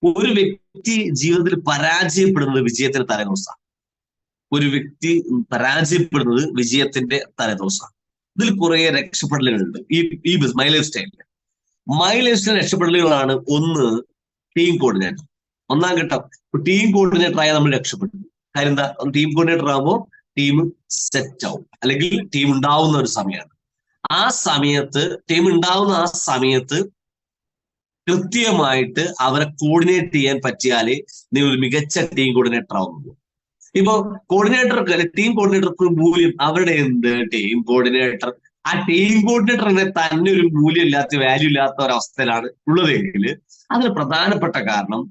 ഒരു വ്യക്തി ജീവിതത്തിൽ പരാജയപ്പെടുന്നത് വിജയത്തിന്റെ തലേദിവസമാണ്. ഒരു വ്യക്തി പരാജയപ്പെടുന്നത് വിജയത്തിന്റെ തലേദിവസമാണ്. ഇതിൽ കുറെ രക്ഷപ്പെടലുകളുണ്ട് ഈ മൈ ലൈഫ് സ്റ്റൈലിൽ. മൈ ലൈഫ് സ്റ്റൈൽ രക്ഷപ്പെടലുകളാണ്. ഒന്ന്, ടീം കോർഡിനേറ്റർ. ഒന്നാം ഘട്ടം ടീം കോർഡിനേറ്റർ ആയാൽ നമ്മൾ രക്ഷപ്പെടുന്നു. കാര്യം എന്താ, ടീം കോർഡിനേറ്റർ ആകുമ്പോൾ ടീം സെറ്റ് ആവും, അല്ലെങ്കിൽ ടീം ഉണ്ടാവുന്ന ഒരു സമയമാണ്. ആ സമയത്ത് ടീം ഉണ്ടാവുന്ന ആ സമയത്ത് കൃത്യമായിട്ട് അവരെ കോർഡിനേറ്റ് ചെയ്യാൻ പറ്റിയാലേ നിങ്ങൾ ഒരു മികച്ച ടീം കോർഡിനേറ്റർ ആവുന്നുള്ളൂ. ഇപ്പൊ കോർഡിനേറ്റർക്ക്, ടീം കോർഡിനേറ്റർക്ക് മൂല്യം അവരുടെ എന്ത്, ടീം കോർഡിനേറ്റർ, ആ ടീം കോർഡിനേറ്ററിനെ തന്നെ ഒരു മൂല്യം ഇല്ലാത്ത, വാല്യൂ ഇല്ലാത്ത ഒരവസ്ഥയിലാണ് ഉള്ളതെങ്കിൽ അതിന് പ്രധാനപ്പെട്ട കാരണം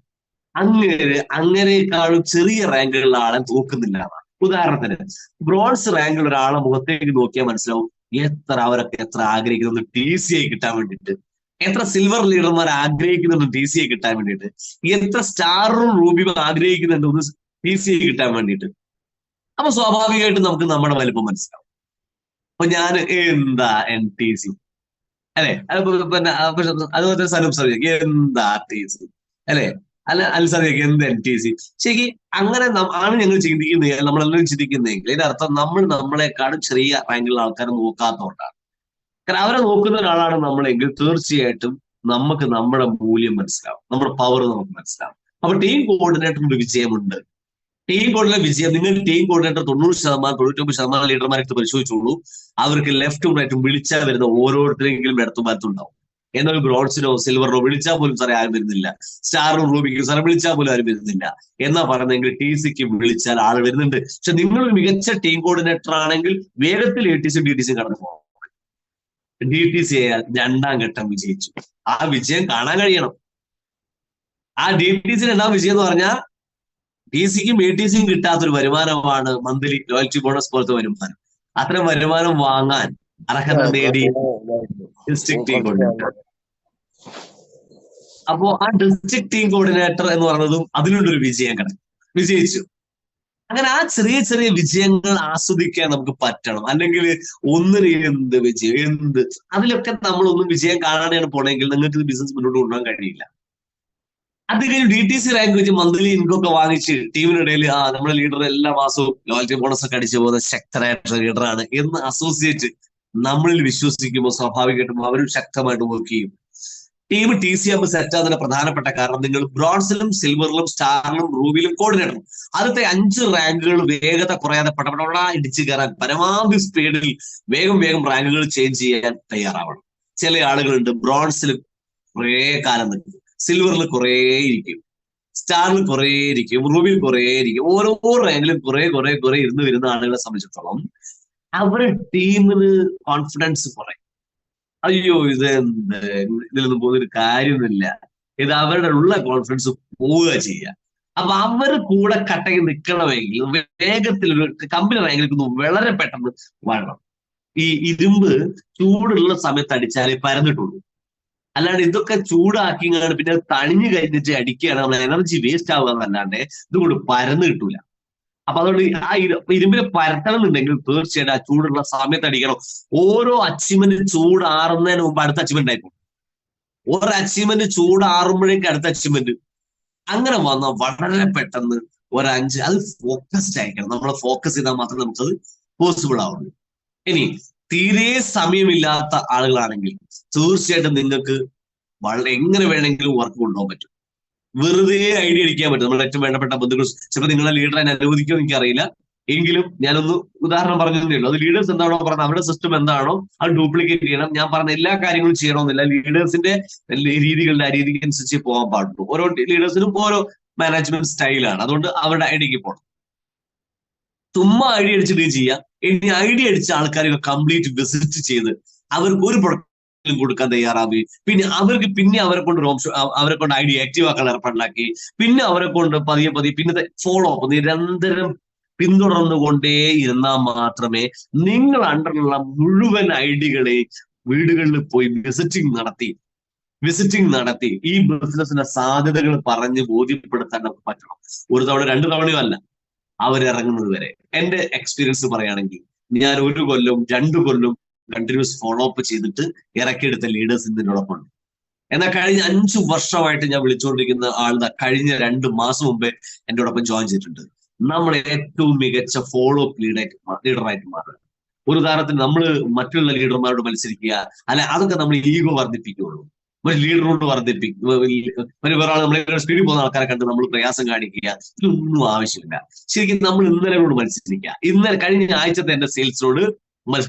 അങ്ങനെക്കാളും ചെറിയ റാങ്കുള്ള ആളെ നോക്കുന്നില്ല. ഉദാഹരണത്തിന് ബ്രോൺസ് റാങ്കിലുള്ള ഒരാളെ മുഖത്തേക്ക് നോക്കിയാൽ മനസ്സിലാവും അവരൊക്കെ എത്ര ആഗ്രഹിക്കുന്നു TCI കിട്ടാൻ വേണ്ടിയിട്ട്, എത്ര സിൽവർ ലീഡർമാർ ആഗ്രഹിക്കുന്നുണ്ട് TCI കിട്ടാൻ വേണ്ടിയിട്ട്, എത്ര സ്റ്റാറും റൂബിയും ആഗ്രഹിക്കുന്നുണ്ട് ഒന്ന് TCI കിട്ടാൻ വേണ്ടിയിട്ട്. അപ്പൊ സ്വാഭാവികമായിട്ടും നമുക്ക് നമ്മുടെ വലിപ്പം മനസ്സിലാവും. അപ്പൊ ഞാൻ എന്താ NTC അല്ലെ, പിന്നെ അതുപോലെ സനൂപ് സറിയ എന്താ TC അല്ലെ, അല്ല അൽസറിയൊക്കെ എന്ത് NTC. ശരിക്കും അങ്ങനെ ആണ് ഞങ്ങൾ ചിന്തിക്കുന്നത്, നമ്മളെല്ലാവരും ചിന്തിക്കുന്നതെങ്കിൽ ഇതിന്റെ അർത്ഥം നമ്മൾ നമ്മളെക്കാളും ചെറിയ റാങ്കിലുള്ള ആൾക്കാരെ നോക്കാത്തതുകൊണ്ടാണ്. കാരണം അവരെ നോക്കുന്ന ഒരാളാണ് നമ്മളെങ്കിൽ തീർച്ചയായിട്ടും നമുക്ക് നമ്മുടെ മൂല്യം മനസ്സിലാവും, നമ്മുടെ പവർ നമുക്ക് മനസ്സിലാവും. അപ്പൊ ടീം കോർഡിനേറ്ററിന്റെ വിജയമുണ്ട്. ടീം കോർഡിനേറ്റർ വിജയം, നിങ്ങൾ ടീം കോർഡിനേറ്റർ 90%, 99% ലീഡർമാരെ പരിശോധിച്ചോളൂ. അവർക്ക് ലെഫ്റ്റും റൈറ്റും വിളിച്ചാൽ വരുന്ന ഓരോരുത്തരെങ്കിലും ഇടത്തും വലത്തുണ്ടാവും. എന്നാൽ ബ്രോൺസിനോ സിൽവറിനോ വിളിച്ചാൽ പോലും സാറേ ആരും വരുന്നില്ല, സ്റ്റാറും റൂബിക്കും സാറെ വിളിച്ചാൽ പോലും ആരും വരുന്നില്ല എന്നാ പറഞ്ഞെങ്കിൽ TCക്ക് വിളിച്ചാൽ ആൾ വരുന്നുണ്ട്. പക്ഷെ നിങ്ങൾ ഒരു മികച്ച ടീം കോർഡിനേറ്റർ ആണെങ്കിൽ വേഗത്തിൽ ATC DTC കടന്നു പോകാം. DTC ആയാൽ 2ാം ഘട്ടം വിജയിച്ചു. ആ വിജയം കാണാൻ കഴിയണം. ആ DTC 2ാം വിജയം എന്ന് പറഞ്ഞാൽ TCക്കും ATCക്കും കിട്ടാത്തൊരു വരുമാനമാണ് മന്ത്ലി ലോയൽറ്റി ബോണസ് പോലത്തെ വരുമാനം. അത്തരം വരുമാനം വാങ്ങാൻ അർഹത നേടി ഡിസ്ട്രിക്ട് ടീം കോർഡിനേറ്റർ. അപ്പോ ആ ഡിസ്ട്രിക്ട് ടീം കോർഡിനേറ്റർ എന്ന് പറയുന്നതും അതിനുള്ളൊരു വിജയിച്ചു. അങ്ങനെ ആ ചെറിയ ചെറിയ വിജയങ്ങൾ ആസ്വദിക്കാൻ നമുക്ക് പറ്റണം. അല്ലെങ്കിൽ ഒന്നിന് എന്ത് വിജയം, അതിലൊക്കെ നമ്മളൊന്നും വിജയം കാണാതെയാണ് പോണെങ്കിൽ നിങ്ങൾക്ക് ബിസിനസ് മുന്നോട്ട് കൊണ്ടുപോകാൻ കഴിയില്ല. അത് കഴിഞ്ഞ് DTC റാങ്ക് വെച്ച് മന്ത്ലി ഇൻകം ഒക്കെ വാങ്ങിച്ച് ടീമിനിടയിൽ നമ്മുടെ ലീഡർ എല്ലാ മാസവും ലോയൽറ്റി ബോണസ് ഒക്കെ അടിച്ചു പോകുന്ന ശക്തരായിട്ടുള്ള ലീഡറാണ് എന്ന് അസോസിയേറ്റ് നമ്മളിൽ വിശ്വസിക്കുമ്പോൾ സ്വാഭാവികമായിട്ടും അവരും ശക്തമായിട്ട് വർക്ക് ചെയ്യും. ടീം TC ആകുമ്പോൾ സെറ്റ് ആകുന്നതിന്റെ പ്രധാനപ്പെട്ട കാരണം നിങ്ങൾ ബ്രോൺസിലും സിൽവറിലും സ്റ്റാറിലും റൂബിയിലും കോർഡിനേറ്ററും ആദ്യത്തെ 5 റാങ്കുകൾ വേഗത കുറയാതെ പടപട ഇടിച്ചു കയറാൻ പരമാവധി സ്പീഡിൽ വേഗം റാങ്കുകൾ ചേഞ്ച് ചെയ്യാൻ തയ്യാറാവണം. ചില ആളുകളുണ്ട് ബ്രോൺസിൽ കുറേ കാലം നിൽക്കും, സിൽവറിൽ കുറേ ഇരിക്കും, സ്റ്റാറിൽ കുറേ ഇരിക്കും, റൂബിയിൽ കുറേ ഇരിക്കും. ഓരോ റാങ്കിലും കുറെ ഇരുന്ന് വരുന്ന ആളുകളെ സംബന്ധിച്ചിടത്തോളം അവരുടെ ടീമിന് കോൺഫിഡൻസ് കുറയും. അയ്യോ ഇതിലൊന്നും പോകുന്നൊരു കാര്യമൊന്നുമില്ല, ഇത് അവരുടെ ഉള്ള കോൺഫിഡൻസ് പോവുക ചെയ്യുക. അപ്പൊ അവർ കൂടെ കട്ടയിൽ നിൽക്കണമെങ്കിൽ വേഗത്തിൽ ഒരു കമ്പനി റാങ്കിലേക്ക് വളരെ പെട്ടെന്ന് വരണം. ഈ ഇരുമ്പ് ചൂടുള്ള സമയത്ത് അടിച്ചാലേ പരന്നിട്ടുള്ളൂ. അല്ലാണ്ട് ഇതൊക്കെ ചൂടാക്കിയാണ് പിന്നെ തണിഞ്ഞു കഴിഞ്ഞിട്ട് അടിക്കുകയാണ്, നമ്മൾ എനർജി വേസ്റ്റ് ആവുക എന്നല്ലാണ്ട് ഇതുകൊണ്ട് പരന്ന് കിട്ടൂല. അപ്പൊ അതുകൊണ്ട് ആ ഇരുമ്പിനെ പരത്തണം എന്നുണ്ടെങ്കിൽ തീർച്ചയായിട്ടും ആ ചൂടുള്ള സമയത്ത് അടിക്കണം. ഓരോ അച്ചീവ്മെന്റ് ചൂടാറുന്നതിന് മുമ്പ് അടുത്ത അച്ചീവ്മെന്റ് ആയിരിക്കും. ഓരോ അച്ചീവ്മെന്റ് ചൂടാറുമ്പോഴേക്കും അടുത്ത അച്ചീവ്മെന്റ്. അങ്ങനെ വന്നാൽ വളരെ പെട്ടെന്ന് അത് ഫോക്കസ്ഡ് ആയിരിക്കണം. നമ്മൾ ഫോക്കസ് ചെയ്താൽ മാത്രമേ നമുക്കത് പോസിബിൾ ആവുള്ളൂ. ഇനി തീരെ സമയമില്ലാത്ത ആളുകളാണെങ്കിൽ തീർച്ചയായിട്ടും നിങ്ങൾക്ക് എങ്ങനെ വേണമെങ്കിലും വർക്ക് കൊണ്ടുപോകാൻ പറ്റും. വെറുതെ ഐഡിയ അടിക്കാൻ പറ്റും. നമ്മുടെ ഏറ്റവും വേണ്ടപ്പെട്ട ബന്ധുക്കൾ ചിലപ്പോൾ നിങ്ങളെ ലീഡറെ അനുവദിക്കുമോ എനിക്കറിയില്ല, എങ്കിലും ഞാനൊന്ന് ഉദാഹരണം പറഞ്ഞതേ ഉള്ളൂ. അത് ലീഡേഴ്സ് എന്താണോ പറഞ്ഞത്, അവരുടെ സിസ്റ്റം എന്താണോ അത് ഡ്യൂപ്ലിക്കേറ്റ് ചെയ്യണം. ഞാൻ പറഞ്ഞ എല്ലാ കാര്യങ്ങളും ചെയ്യണമെന്നില്ല. ലീഡേഴ്സിന്റെ രീതികളുടെ ആ രീതിക്ക് അനുസരിച്ച് പോകാൻ പാടുള്ളൂ. ഓരോ ലീഡേഴ്സിനും ഓരോ മാനേജ്മെന്റ് സ്റ്റൈലാണ്. അതുകൊണ്ട് അവരുടെ ഐഡിയക്ക് പോകണം. ചുമ്മാ ഐഡിയ അടിച്ചിട്ട് ചെയ്യാം. ഇനി ഐഡിയ അടിച്ച ആൾക്കാരെ കംപ്ലീറ്റ് വിസിറ്റ് ചെയ്ത് അവർക്ക് ഒരു പ്രൊഡക്റ്റ് കൊടുക്കാൻ തയ്യാറാവുകയും പിന്നെ അവരെ കൊണ്ട് ഐഡിയ ആക്റ്റീവ് ആക്കാൻ ഏർപ്പാടാക്കി, പിന്നെ അവരെ കൊണ്ട് പതിയെ പിന്നെ ഫോളോ അപ്പ് നിരന്തരം പിന്തുടർന്നുകൊണ്ടേ ഇരുന്നാൽ മാത്രമേ നിങ്ങൾ അണ്ടറിലുള്ള മുഴുവൻ ഐഡികളെ വീടുകളിൽ പോയി വിസിറ്റിംഗ് നടത്തി ഈ ബിസിനസിന്റെ സാധ്യതകൾ പറഞ്ഞ് ബോധ്യപ്പെടുത്താൻ നമുക്ക് പറ്റണം. ഒരു തവണ 2 തവണയോ അല്ല, അവരിറങ്ങുന്നത് വരെ. എന്റെ എക്സ്പീരിയൻസ് പറയുകയാണെങ്കിൽ ഞാൻ 1 കൊല്ലം 2 കൊല്ലം കണ്ടിന്യൂസ് ഫോളോ അപ്പ് ചെയ്തിട്ട് ഇറക്കിയെടുത്ത ലീഡേഴ്സ് ഇതിനോടൊപ്പം ഉണ്ട്. എന്നാൽ കഴിഞ്ഞ 5 വർഷമായിട്ട് ഞാൻ വിളിച്ചുകൊണ്ടിരിക്കുന്ന ആൾ കഴിഞ്ഞ 2 മാസം മുമ്പേ എന്നോടൊപ്പം ജോയിൻ ചെയ്തിട്ടുണ്ട്. നമ്മൾ ഏറ്റവും മികച്ച ഫോളോ അപ്പ് ലീഡറായിട്ട് മാറുക. ഒരു ഉദാഹരണത്തിന് നമ്മൾ മറ്റുള്ള ലീഡർമാരോട് മത്സരിക്കുക, അല്ലെ അതൊക്കെ നമ്മൾ ഈഗോ വർദ്ധിപ്പിക്കുകയുള്ളൂ. ഒരു ലീഡറോട് ഒരാൾ നമ്മളെ സ്പീഡിൽ പോകുന്ന ആൾക്കാരെ കണ്ട് നമ്മൾ പ്രയാസം കാണിക്കുക, ഇതൊന്നും ആവശ്യമില്ല. ശരിക്കും നമ്മൾ ഇന്നലെയോട് മത്സരിക്കുക. കഴിഞ്ഞ ആഴ്ചത്തെ എന്റെ സെയിൽസിനോട്,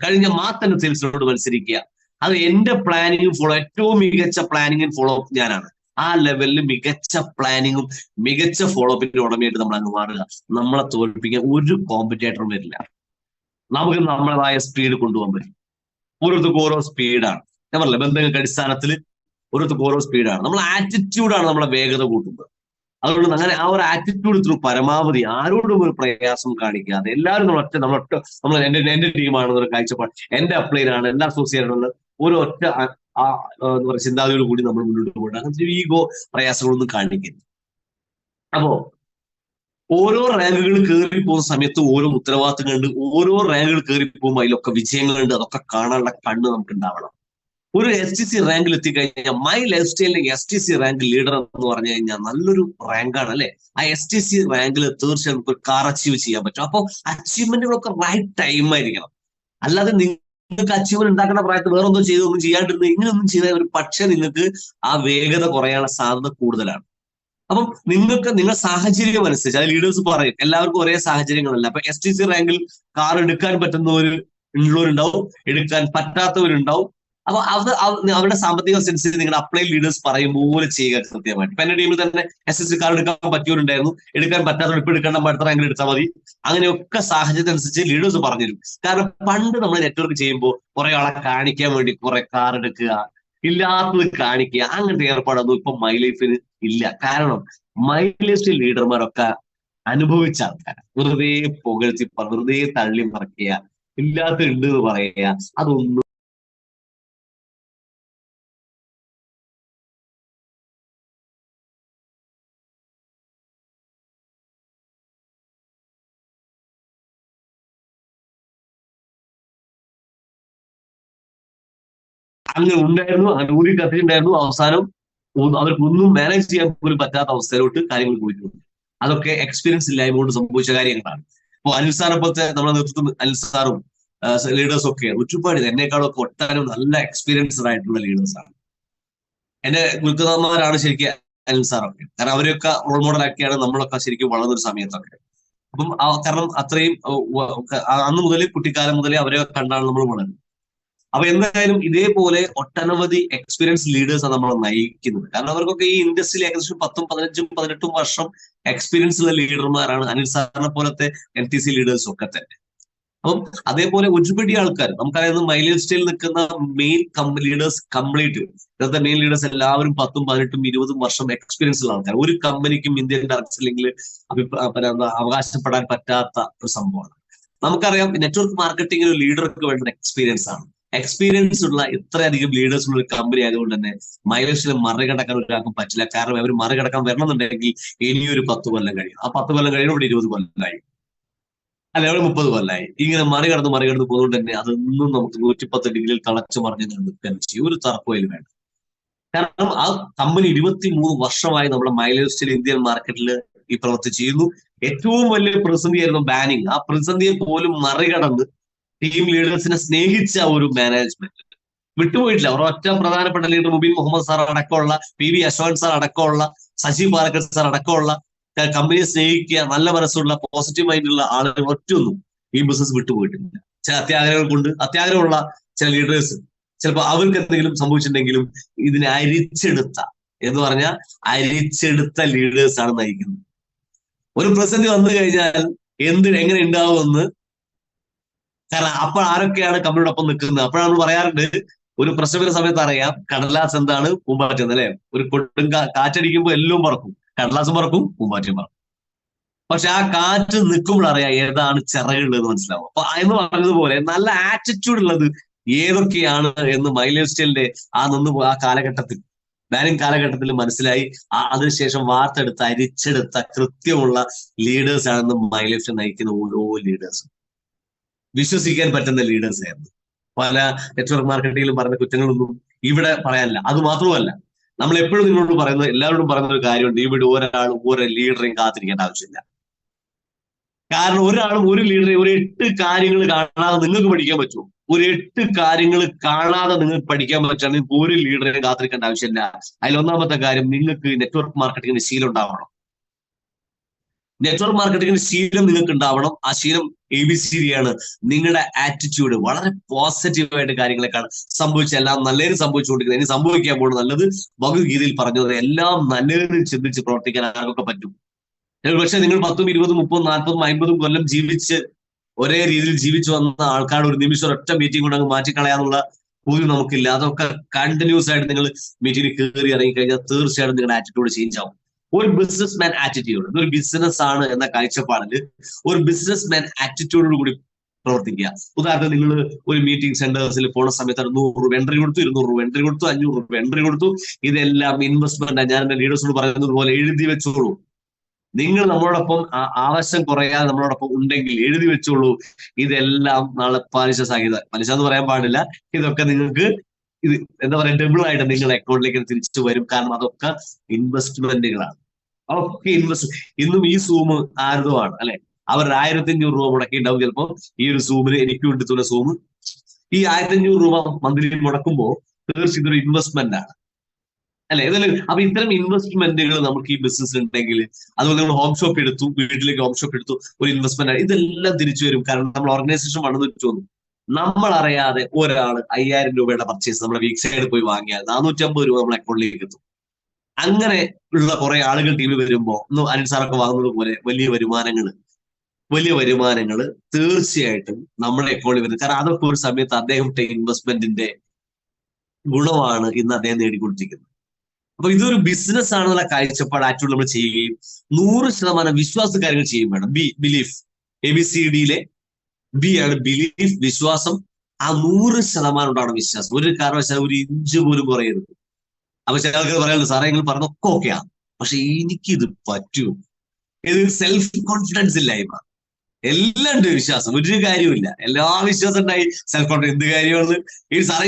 കഴിഞ്ഞ മാസത്തെ സെയിൽസിനോട് മത്സരിക്കുക. അത് എന്റെ പ്ലാനിങ്ങും ഏറ്റവും മികച്ച പ്ലാനിങ്ങും ഫോളോ അപ്പ് ഞാനാണ്. ആ ലെവലിൽ മികച്ച പ്ലാനിങ്ങും മികച്ച ഫോളോ അപ്പിന്റെ ഉടമയായിട്ട് നമ്മൾ അങ്ങ് മാറുക. നമ്മളെ തോൽപ്പിക്കാൻ ഒരു കോമ്പറ്റേറ്ററും വരില്ല. നമുക്ക് നമ്മളതായ സ്പീഡ് കൊണ്ടുപോകാൻ പറ്റും. ഓരോരുത്തർക്കും ഓരോ സ്പീഡാണ്. ഞാൻ പറഞ്ഞില്ല, ബന്ധങ്ങൾക്ക് അടിസ്ഥാനത്തിൽ ഓരോരുത്തർക്കും ഓരോ സ്പീഡാണ്. നമ്മളെ ആറ്റിറ്റ്യൂഡാണ് നമ്മളെ വേഗത കൂട്ടുന്നത്. അതുകൊണ്ട് അങ്ങനെ ആ ഒരു ആറ്റിറ്റ്യൂഡ് ത്രൂ പരമാവധി ആരോടും ഒരു പ്രയാസം കാണിക്കാതെ എല്ലാവരും നമ്മൾ എന്റെ ടീമാണെന്നൊരു കാഴ്ചപ്പാട്, എന്റെ അപ്ലൈനാണ്, എല്ലാ അസോസിയേഷനുള്ള ഒരു ഒറ്റ എന്താ പറയുക ചിന്താഗതിയോട് കൂടി നമ്മൾ മുന്നോട്ട് പോകണം. അങ്ങനത്തെ ഈഗോ പ്രയാസങ്ങളൊന്നും കാണിക്കരുത്. അപ്പോ ഓരോ റാങ്കുകൾ കയറി പോകുന്ന സമയത്ത് ഓരോ ഉത്തരവാദിത്തങ്ങളുണ്ട്. ഓരോ റാങ്കുകൾ കയറി പോകുമ്പോൾ അതിലൊക്കെ വിജയങ്ങളുണ്ട്. അതൊക്കെ കാണാനുള്ള കണ്ണ് നമുക്ക് ഉണ്ടാവണം. ഒരു STC റാങ്കിൽ എത്തിക്കഴിഞ്ഞാൽ മൈ ലൈഫ് സ്റ്റൈലിലെ STC റാങ്ക് ലീഡർ എന്ന് പറഞ്ഞു കഴിഞ്ഞാൽ നല്ലൊരു റാങ്കാണ് അല്ലെ. ആ STC റാങ്കിൽ തീർച്ചയായും നമുക്ക് ഒരു കാർ അച്ചീവ് ചെയ്യാൻ പറ്റും. അപ്പോൾ അച്ചീവ്മെന്റുകളൊക്കെ റൈറ്റ് ടൈം ആയിരിക്കണം. അല്ലാതെ നിങ്ങൾക്ക് അച്ചീവ്മെന്റ് ഉണ്ടാക്കുന്ന പ്രായത്തിൽ വേറെ ഒന്നും ചെയ്തൊന്നും ചെയ്യാണ്ടിരുന്നത് ഇങ്ങനെയൊന്നും ചെയ്താൽ ഒരു പക്ഷേ നിങ്ങൾക്ക് ആ വേഗത കുറയാനുള്ള സാധ്യത കൂടുതലാണ്. അപ്പം നിങ്ങൾ സാഹചര്യം അനുസരിച്ച്, അത് ലീഡേഴ്സ് പറയും എല്ലാവർക്കും ഒരേ സാഹചര്യങ്ങളല്ല. അപ്പൊ STC റാങ്കിൽ കാർ എടുക്കാൻ ഉള്ളവരുണ്ടാവും, എടുക്കാൻ പറ്റാത്തവരുണ്ടാവും. അപ്പൊ അവരുടെ സാമ്പത്തിക സെൻസ് നിങ്ങളുടെ അപ്ലൈ ലീഡേഴ്സ് പറയും പോലെ ചെയ്യുക കൃത്യമായിട്ട്. ഇപ്പൊ എന്റെ ടീമിൽ തന്നെ SSC കാർ എടുക്കാൻ പറ്റിയവരുണ്ടായിരുന്നു, എടുക്കാൻ പറ്റാത്തവർ ഇപ്പൊ എടുക്കേണ്ട അടുത്ത റാങ്കിൽ എടുത്താൽ മതി. അങ്ങനെയൊക്കെ സാഹചര്യത്തിനനുസരിച്ച് ലീഡേഴ്സ് പറഞ്ഞുതരും. കാരണം പണ്ട് നമ്മൾ നെറ്റ്വർക്ക് ചെയ്യുമ്പോൾ കുറെ ആളെ കാണിക്കാൻ വേണ്ടി കുറെ കാർ എടുക്കുക, ഇല്ലാത്തത് കാണിക്കുക, അങ്ങനത്തെ ഏർപ്പാടൊന്നും ഇപ്പൊ മൈ ലൈഫിന് ഇല്ല. കാരണം മൈ ലൈഫ് ലീഡർമാരൊക്കെ അനുഭവിച്ച ആൾക്കാരാണ്. വെറുതെ പുകഴ്ത്തി വെറുതെ തള്ളി മറക്കുക, ഇല്ലാത്തുണ്ട് എന്ന് പറയുക, അതൊന്നും അങ്ങനെ ഉണ്ടായിരുന്നു. അങ്ങനെ ഊരി കത്തിയിട്ടുണ്ടായിരുന്നു. അവസാനം അവർക്കൊന്നും മാനേജ് ചെയ്യാൻ പോലും പറ്റാത്ത അവസ്ഥയിലോട്ട് കാര്യങ്ങൾ പോയിട്ടുണ്ട്. അതൊക്കെ എക്സ്പീരിയൻസ് ഇല്ലായ്മ കൊണ്ട് സംഭവിച്ച കാര്യങ്ങളാണ്. അപ്പോൾ അനിൽ സാറെ പോലത്തെ നമ്മുടെ നേതൃത്വം, അനിൽ സാറും ലീഡേഴ്സും ഒക്കെ ഒരുപാട് എന്നേക്കാളൊക്കെ ഒട്ടാനും നല്ല എക്സ്പീരിയൻസ്ഡ് ആയിട്ടുള്ള ലീഡേഴ്സാണ്. എന്റെ ഗുരുക്കന്മാരാണ് ശരിക്കും അനിൽ സാറൊക്കെ. കാരണം അവരെയൊക്കെ റോൾ മോഡലാക്കിയാണ് നമ്മളൊക്കെ ശരിക്കും വളർന്നൊരു സമയത്തൊക്കെ. അപ്പം കാരണം അത്രയും അന്ന് മുതൽ കുട്ടിക്കാലം മുതലേ അവരെ കണ്ടാണ് നമ്മൾ വളരുന്നത്. അപ്പൊ എന്തായാലും ഇതേപോലെ ഒട്ടനവധി എക്സ്പീരിയൻസ് ലീഡേഴ്സാണ് നമ്മളെ നയിക്കുന്നത്. കാരണം അവർക്കൊക്കെ ഈ ഇൻഡസ്ട്രിയിൽ ഏകദേശം 10, 15, 18 വർഷം എക്സ്പീരിയൻസ് ഉള്ള ലീഡർമാരാണ് അനിൽ സാറിനെ പോലത്തെ NTC ലീഡേഴ്സും ഒക്കെ തന്നെ. അപ്പം അതേപോലെ ഒരുപടി ആൾക്കാർ നമുക്കറിയാവുന്ന മൈലേജ് സ്റ്റൈലിൽ നിൽക്കുന്ന മെയിൻ ലീഡേഴ്സ് കംപ്ലീറ്റ് ഇന്നത്തെ മെയിൻ ലീഡേഴ്സ് എല്ലാവരും 10, 18, 20 വർഷം എക്സ്പീരിയൻസ് ഉള്ള ആൾക്കാർ. ഒരു കമ്പനിക്കും ഇന്ത്യൻ ഡയറക്ടർ ലിങ്കിൽ അവകാശപ്പെടാൻ പറ്റാത്ത ഒരു സംഭവമാണ്. നമുക്കറിയാം നെറ്റ്വർക്ക് മാർക്കറ്റിംഗിൽ ഒരു ലീഡർക്ക് വേണ്ട എക്സ്പീരിയൻസ് ആണ്. എക്സ്പീരിയൻസ് ഉള്ള ഇത്രയധികം ലീഡേഴ്സ് ഉള്ള ഒരു കമ്പനി ആയതുകൊണ്ട് തന്നെ മൈലേജിനെ മറികടക്കാൻ ഒരാൾക്കും പറ്റില്ല. കാരണം അവർ മറികടക്കാൻ വരണമെന്നുണ്ടെങ്കിൽ ഇനിയൊരു 10 കൊല്ലം കഴിയും. ആ 10 കൊല്ലം കഴിയുമ്പോൾ ഇവിടെ 20 കൊല്ലമായി, അല്ല അവിടെ 30 കൊല്ലമായി. ഇങ്ങനെ മറികടന്ന് പോകുന്നതുകൊണ്ട് തന്നെ അതൊന്നും നമുക്ക് 110 ഡിഗ്രിയിൽ തളച്ചു മറിഞ്ഞ് നിൽക്കാൻ ചെയ്യും. ഒരു തർക്കവും വേണ്ട. കാരണം ആ കമ്പനി 23 വർഷമായി നമ്മുടെ മൈലേജ് സ്റ്റൈൽ ഇന്ത്യൻ മാർക്കറ്റിൽ ഈ പ്രവൃത്തി ചെയ്യുന്നു. ഏറ്റവും വലിയ പ്രതിസന്ധിയായിരുന്നു ബാനിങ്. ആ പ്രതിസന്ധിയെ പോലും മറികടന്ന് ടീം ലീഡേഴ്സിനെ സ്നേഹിച്ച ഒരു മാനേജ്മെന്റ് വിട്ടുപോയിട്ടില്ല. ഒരൊറ്റ പ്രധാനപ്പെട്ട ലീഡർ മുബീൻ മുഹമ്മദ് സാർ അടക്കമുള്ള, PV അശ്വൻ സാർ അടക്കമുള്ള, സജീവ് പാലക്കൽ സാർ അടക്കമുള്ള കമ്പനിയെ സ്നേഹിക്കുക, നല്ല മനസ്സുള്ള പോസിറ്റീവ് മൈൻഡുള്ള ആളുകൾ ഒറ്റൊന്നും ഈ ബിസിനസ് വിട്ടുപോയിട്ടില്ല. ചില അത്യാഗ്രഹമുള്ള ചില ലീഡേഴ്സ് ചിലപ്പോൾ അവർക്ക് എന്തെങ്കിലും സംഭവിച്ചിട്ടുണ്ടെങ്കിലും ഇതിനെ അരിച്ചെടുത്ത ലീഡേഴ്സാണ് നയിക്കുന്നത്. ഒരു പ്രതിസന്ധി വന്നു കഴിഞ്ഞാൽ എങ്ങനെ ഉണ്ടാവുമെന്ന്, കാരണം അപ്പോൾ ആരൊക്കെയാണ് കമ്പനിയോടൊപ്പം നിൽക്കുന്നത്. അപ്പോഴാണ് നമ്മൾ പറയാറുണ്ട്, ഒരു പ്രശ്നം വരുന്ന സമയത്ത് അറിയാം കടലാസ് എന്താണ് പൂമ്പാറ്റ അല്ലെ. ഒരു കാറ്റടിക്കുമ്പോൾ എല്ലാം പറക്കും, കടലാസും പറക്കും, പൂമ്പാറ്റയും പറക്കും. പക്ഷെ ആ കാറ്റ് നിൽക്കുമ്പോൾ അറിയാം ഏതാണ് ചിറകുള്ളത് മനസ്സിലാവും. അപ്പൊ എന്ന് പറഞ്ഞതുപോലെ നല്ല ആറ്റിറ്റ്യൂഡ് ഉള്ളത് ഏതൊക്കെയാണ് എന്ന് മൈ ലൈഫ് സ്റ്റൈലിന്റെ ആ കാലഘട്ടത്തിൽ ബാനിങ് കാലഘട്ടത്തിൽ മനസ്സിലായി. അതിനുശേഷം വാർത്തെടുത്ത അരിച്ചെടുത്ത കൃത്യമുള്ള ലീഡേഴ്സ് ആണെന്ന് മൈ ലൈഫ് നയിക്കുന്ന ഓരോ ലീഡേഴ്സും വിശ്വസിക്കാൻ പറ്റുന്ന ലീഡേഴ്സ് ആയിരുന്നു. പല നെറ്റ്വർക്ക് മാർക്കറ്റിംഗിലും പറഞ്ഞ കുറ്റങ്ങളൊന്നും ഇവിടെ പറയാനില്ല. അത് മാത്രമല്ല, നമ്മൾ എപ്പോഴും നിങ്ങളോട് പറയുന്നത്, എല്ലാവരോടും പറയുന്ന ഒരു കാര്യമുണ്ട്, ഇവിടെ ഒരാളും ഒരു ലീഡറെയും കാത്തിരിക്കേണ്ട ആവശ്യമില്ല. കാരണം ഒരാളും ഒരു ലീഡറെ ഒരു 8 കാര്യങ്ങൾ കാണാതെ നിങ്ങൾക്ക് പഠിക്കാൻ പറ്റുമോ? ഒരു 8 കാര്യങ്ങൾ കാണാതെ നിങ്ങൾക്ക് പഠിക്കാൻ പറ്റുകയാണെങ്കിൽ ഒരു ലീഡറെ കാത്തിരിക്കേണ്ട ആവശ്യമില്ല. അതിലൊന്നാമത്തെ കാര്യം, നിങ്ങൾക്ക് നെറ്റ്വർക്ക് മാർക്കറ്റിംഗിന് ശീലം ഉണ്ടാവണം. നെറ്റ്വർക്ക് മാർക്കറ്റിംഗിന് ശീലം നിങ്ങൾക്ക് ഉണ്ടാവണം. ആ ശീലം ABCD ആണ്. നിങ്ങളുടെ ആറ്റിറ്റ്യൂഡ് വളരെ പോസിറ്റീവായിട്ട് കാര്യങ്ങളെക്കാൾ സംഭവിച്ച എല്ലാം നല്ലതിന് സംഭവിച്ചുകൊണ്ടിരിക്കുന്നത്. ഇനി സംഭവിക്കാൻ പോകുന്നത് നല്ലത്. ഭഗവത്ഗീതയിൽ പറഞ്ഞത് എല്ലാം നല്ലതിന് ചിന്തിച്ച് പ്രവർത്തിക്കാൻ ആർക്കൊക്കെ പറ്റും. പക്ഷെ നിങ്ങൾ 10, 20, 30, 40, 50 കൊല്ലം ജീവിച്ച് ഒരേ രീതിയിൽ ജീവിച്ചു വന്ന ആൾക്കാരുടെ ഒരു നിമിഷം ഒറ്റ മീറ്റിംഗ് കൊണ്ട് അങ്ങ് മാറ്റിക്കളയാനുള്ള പോലും നമുക്കില്ല. അതൊക്കെ കണ്ടിന്യൂസ് ആയിട്ട് നിങ്ങൾ മീറ്റിംഗിൽ കയറി ഇറങ്ങി കഴിഞ്ഞാൽ തീർച്ചയായിട്ടും നിങ്ങളുടെ ആറ്റിറ്റ്യൂഡ് ചേഞ്ച് ആവും. ഒരു ബിസിനസ് മാൻ ആറ്റിറ്റ്യൂഡ്, ഇതൊരു ബിസിനസ് ആണ് എന്ന കാഴ്ചപ്പാടിൽ ഒരു ബിസിനസ് മാൻ ആറ്റിറ്റ്യൂഡോട് കൂടി പ്രവർത്തിക്കുക. ഉദാഹരണത്തിന് നിങ്ങൾ ഒരു മീറ്റിംഗ് സെന്റേഴ്സിൽ പോണ സമയത്ത് 100 രൂപ എൻട്രി കൊടുത്തു, 200 രൂപ എൻട്രി കൊടുത്തു, 500 രൂപ എൻട്രി കൊടുത്തു. ഇതെല്ലാം ഇൻവെസ്റ്റ്മെന്റ്. ഞാൻ എന്റെ ലീഡേഴ്സിനോട് പറയുന്നത് പോലെ എഴുതി വെച്ചോളൂ. നിങ്ങൾ നമ്മളോടൊപ്പം ആവശ്യം കുറയാതെ നമ്മളോടൊപ്പം ഉണ്ടെങ്കിൽ എഴുതി വെച്ചോളൂ. ഇതെല്ലാം നാളെ പലിശ സാധ്യത, പലിശ എന്ന് പറയാൻ പാടില്ല, ഇതൊക്കെ നിങ്ങൾക്ക് ഇത് എന്താ പറയുക, ഡബിൾ ആയിട്ട് നിങ്ങളുടെ അക്കൗണ്ടിലേക്ക് തിരിച്ചു വരും. കാരണം അതൊക്കെ ഇൻവെസ്റ്റ്മെന്റുകളാണ്. അതൊക്കെ ഇന്നും ഈ സൂം ആരുതമാണ് അല്ലെ. അവർ 1500 രൂപ മുടക്കിയിട്ടുണ്ടാവും ചിലപ്പോൾ ഈ ഒരു സൂമിന്. എനിക്ക് വേണ്ടിത്തുള്ള സൂം ഈ 1500 രൂപ മന്ത്ലി മുടക്കുമ്പോൾ തീർച്ചയായും ഇതൊരു ഇൻവെസ്റ്റ്മെന്റ് ആണ് അല്ലെ. ഇതല്ലേ? അപ്പൊ ഇത്തരം ഇൻവെസ്റ്റ്മെന്റുകൾ നമുക്ക് ഈ ബിസിനസ് ഉണ്ടെങ്കിൽ, അതുപോലെ നമ്മൾ ഹോം ഷോപ്പ് എടുത്തു, വീട്ടിലേക്ക് ഹോം ഷോപ്പ് എടുത്തു, ഒരു ഇൻവെസ്റ്റ്മെന്റ് ആണ്. ഇതെല്ലാം തിരിച്ചു വരും. കാരണം നമ്മൾ ഓർഗനൈസേഷൻ വന്നു തോന്നും. നമ്മൾ അറിയാതെ ഒരാൾ 5000 രൂപയുടെ പർച്ചേസ് നമ്മുടെ വീക്ക് സൈഡ് പോയി വാങ്ങിയാൽ 450 രൂപ നമ്മുടെ അക്കൗണ്ടിലേക്ക് എത്തും. അങ്ങനെ ഉള്ള കുറെ ആളുകൾ ടീമിൽ വരുമ്പോൾ അനിൽ സാറൊക്കെ വാങ്ങുന്നത് പോലെ വലിയ വരുമാനങ്ങൾ തീർച്ചയായിട്ടും നമ്മുടെ അക്കൗണ്ടിൽ വരുന്നത്. കാരണം അതൊക്കെ ഒരു സമയത്ത് അദ്ദേഹം ഇൻവെസ്റ്റ്മെന്റിന്റെ ഗുണമാണ് ഇന്ന് അദ്ദേഹം നേടിക്കൊടുത്തിരിക്കുന്നത്. അപ്പൊ ഇതൊരു ബിസിനസ് ആണെന്നുള്ള കാഴ്ചപ്പാട് ആറ്റിറ്റ്യൂഡ് നമ്മൾ ചെയ്യുകയും 100% വിശ്വാസ കാര്യങ്ങൾ ചെയ്യും വേണം. ബിലീഫ്, ABCDയിലെ ബി ആണ് ബിലീഫ്, വിശ്വാസം. ആ 100% ഉണ്ടാവണം വിശ്വാസം. ഒരു കാരണവശാലും ഒരു ഇഞ്ച് പോലും കുറയരുത്. അപ്പൊ ചില ആൾക്കാർ പറയുന്നത്, സാറേ നിങ്ങൾ പറഞ്ഞൊക്കെ ഓക്കെയാണ്, പക്ഷെ എനിക്കിത് പറ്റും. ഇത് സെൽഫ് കോൺഫിഡൻസ് ഇല്ലായ്മ. എല്ലാം ഉണ്ട് വിശ്വാസം, ഒരു കാര്യമില്ല. എല്ലാ വിശ്വാസം ഉണ്ടായി സെൽഫ് കോൺഫിഡൻസ് എന്ത് കാര്യമാണ്. ഈ സാറേ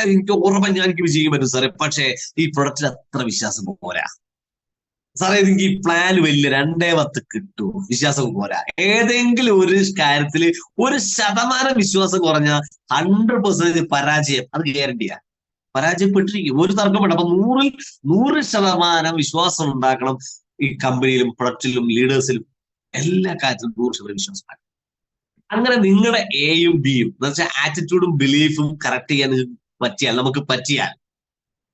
എനിക്ക് ഉറപ്പാൻ ഞാൻ എനിക്ക് വിജയിക്കാൻ പറ്റും സാറേ, പക്ഷേ ഈ പ്രൊഡക്റ്റിൽ അത്ര വിശ്വാസം പോരാ സാറേ. എനിക്ക് ഈ പ്ലാൻ വലിയ 2-10 കിട്ടും, വിശ്വാസം പോരാ. ഏതെങ്കിലും ഒരു കാര്യത്തിൽ 1% വിശ്വാസം കുറഞ്ഞാൽ 100% പരാജയം, അത് ഗ്യാരണ്ടിയാ. പരാജയപ്പെട്ടിരിക്കും, ഒരു തർക്കം വേണ്ട. അപ്പൊ 100% വിശ്വാസം ഉണ്ടാക്കണം ഈ കമ്പനിയിലും പ്രൊഡക്റ്റിലും ലീഡേഴ്സിലും എല്ലാ കാര്യത്തിലും 100% വിശ്വാസം. അങ്ങനെ നിങ്ങളുടെ എയും ബിയും എന്ന് വെച്ചാൽ ആറ്റിറ്റ്യൂഡും ബിലീഫും കറക്റ്റ് ചെയ്യാൻ നമുക്ക് പറ്റിയാൽ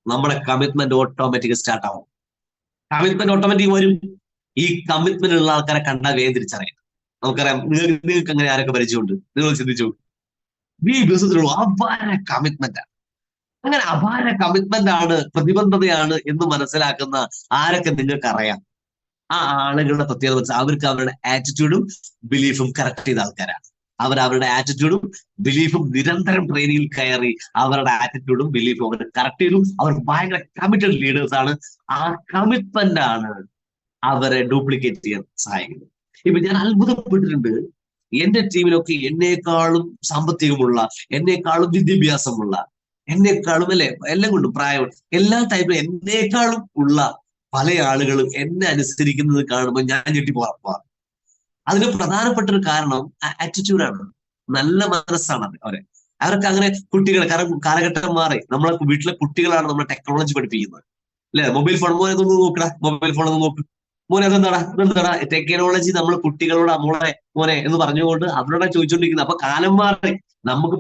നമ്മുടെ കമ്മിറ്റ്മെന്റ് ഓട്ടോമാറ്റിക് സ്റ്റാർട്ട് ആവും. കമ്മിറ്റ്മെന്റ് ഓട്ടോമാറ്റിക് വരും. ഈ കമ്മിറ്റ്മെന്റ് ഉള്ള ആൾക്കാരെ കണ്ടാൽ വേഗം തിരിച്ചറിയാം. നമുക്കറിയാം, നിങ്ങൾക്ക് അങ്ങനെ ആരൊക്കെ പരിചയമുണ്ട്? നിങ്ങൾ ചിന്തിച്ചു. ഈ ബിസിനസ്സിലുള്ള അപാര കമ്മിറ്റ്മെന്റ് ആണ്. അങ്ങനെ അപാര കമ്മിറ്റ്മെന്റ് ആണ്, പ്രതിബദ്ധതയാണ് എന്ന് മനസ്സിലാക്കുന്ന ആരൊക്കെ നിങ്ങൾക്ക് അറിയാം? ആ ആളുകളുടെ പ്രത്യേകത വെച്ചാൽ അവർക്ക് അവരുടെ ആറ്റിറ്റ്യൂഡും ബിലീഫും കറക്റ്റ് ചെയ്ത ആൾക്കാരാണ്. അവരുടെ ആറ്റിറ്റ്യൂഡും ബിലീഫും നിരന്തരം ട്രെയിനിങ്ങിൽ കയറി അവരുടെ ആറ്റിറ്റ്യൂഡും ബിലീഫും അവർ കറക്റ്റ് ചെയ്തു. അവർ ഭയങ്കര കമ്മിറ്റഡ് ലീഡേഴ്സ് ആണ്. ആ കമ്മിറ്റ്മെന്റ് ആണ് അവരെ ഡ്യൂപ്ലിക്കേറ്റ് ചെയ്യാൻ സഹായിക്കുന്നത്. ഇപ്പൊ ഞാൻ അത്ഭുതപ്പെട്ടിട്ടുണ്ട്. എന്റെ ടീമിലൊക്കെ എന്നേക്കാളും സാമ്പത്തികമുള്ള, എന്നേക്കാളും വിദ്യാഭ്യാസമുള്ള, എന്നേക്കാളും എല്ലാം കൊണ്ടും പ്രായം, എല്ലാ ടൈപ്പിലും എന്നേക്കാളും ഉള്ള പല ആളുകളും എന്നെ അനുസരിക്കുന്നത് കാണുമ്പോൾ ഞാൻ ഞെട്ടിപ്പോവാറ്. അതിന് പ്രധാനപ്പെട്ട ഒരു കാരണം ആറ്റിറ്റ്യൂഡാണ്, നല്ല മനസ്സാണ് അവർക്ക്. അങ്ങനെ കുട്ടികളെ, കാരണം കാലഘട്ടം മാറി. നമ്മളെ വീട്ടിലെ കുട്ടികളാണ് നമ്മളെ ടെക്നോളജി പഠിപ്പിക്കുന്നത് അല്ലെ. മൊബൈൽ ഫോൺ മോനെ ഒന്ന് നോക്കടാ, മൊബൈൽ ഫോൺ ഒന്ന് നോക്ക് മോനെ, അതെന്താടാ ടെക്നോളജി നമ്മൾ കുട്ടികളോട് മോനെ എന്ന് പറഞ്ഞുകൊണ്ട് അവരോട് ചോദിച്ചുകൊണ്ടിരിക്കുന്നത്. അപ്പൊ കാലം മാറി. നമുക്ക്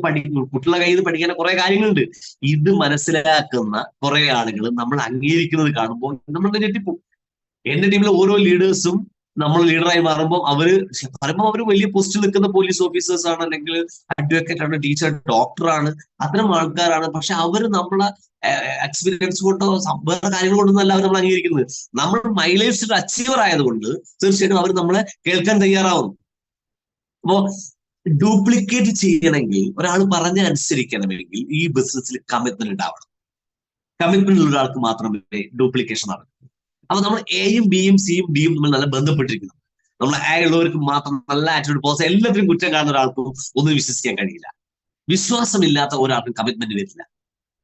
കുട്ടികളുടെ കയ്യിൽ നിന്ന് പഠിക്കാൻ കുറെ കാര്യങ്ങളുണ്ട്. ഇത് മനസ്സിലാക്കുന്ന കുറെ ആളുകൾ നമ്മൾ അംഗീകരിക്കുന്നത് കാണുമ്പോൾ നമ്മൾ ഞെട്ടിപ്പോകും. എന്റെ ടീമിലെ ഓരോ ലീഡേഴ്സും നമ്മൾ ലീഡറായി മാറുമ്പോൾ പറയുമ്പോൾ അവർ വലിയ പോസ്റ്റിൽ നിൽക്കുന്ന പോലീസ് ഓഫീസേഴ്സ് ആണ്, അല്ലെങ്കിൽ അഡ്വക്കേറ്റ് ആണ്, ടീച്ചർ, ഡോക്ടറാണ്, അത്തരം ആൾക്കാരാണ്. പക്ഷെ അവർ നമ്മളെ എക്സ്പീരിയൻസ് കൊണ്ടോ വേറെ കാര്യങ്ങൾ കൊണ്ടൊന്നല്ല അവർ നമ്മൾ അംഗീകരിക്കുന്നത്. നമ്മൾ മൈലേജ് അച്ചീവർ ആയതുകൊണ്ട് തീർച്ചയായിട്ടും അവർ നമ്മളെ കേൾക്കാൻ തയ്യാറാവുന്നു. അപ്പോ ഡ്യൂപ്ലിക്കേറ്റ് ചെയ്യണമെങ്കിൽ, ഒരാൾ പറഞ്ഞ അനുസരിക്കണമെങ്കിൽ ഈ ബിസിനസ്സിൽ കമ്മിറ്റ്മെന്റ് ഉണ്ടാവണം. കമ്മിറ്റ്മെന്റ് ഉള്ള ഒരാൾക്ക് മാത്രമേ ഡ്യൂപ്ലിക്കേഷൻ നടക്കൂ. അപ്പൊ നമ്മൾ എയും ബിയും സിയും ഡിയും നമ്മൾ നല്ല ബന്ധപ്പെട്ടിരിക്കുന്നു. നമ്മൾ എ ഉള്ളവർക്ക് മാത്രം നല്ല ആറ്റിറ്റ്യൂഡ്, പോസ്, എല്ലാത്തിനും കുറ്റം കാണുന്ന ഒരാൾക്കും ഒന്നും വിശ്വസിക്കാൻ കഴിയില്ല. വിശ്വാസമില്ലാത്ത ഒരാൾക്കും കമ്മിറ്റ്മെന്റ് വരില്ല.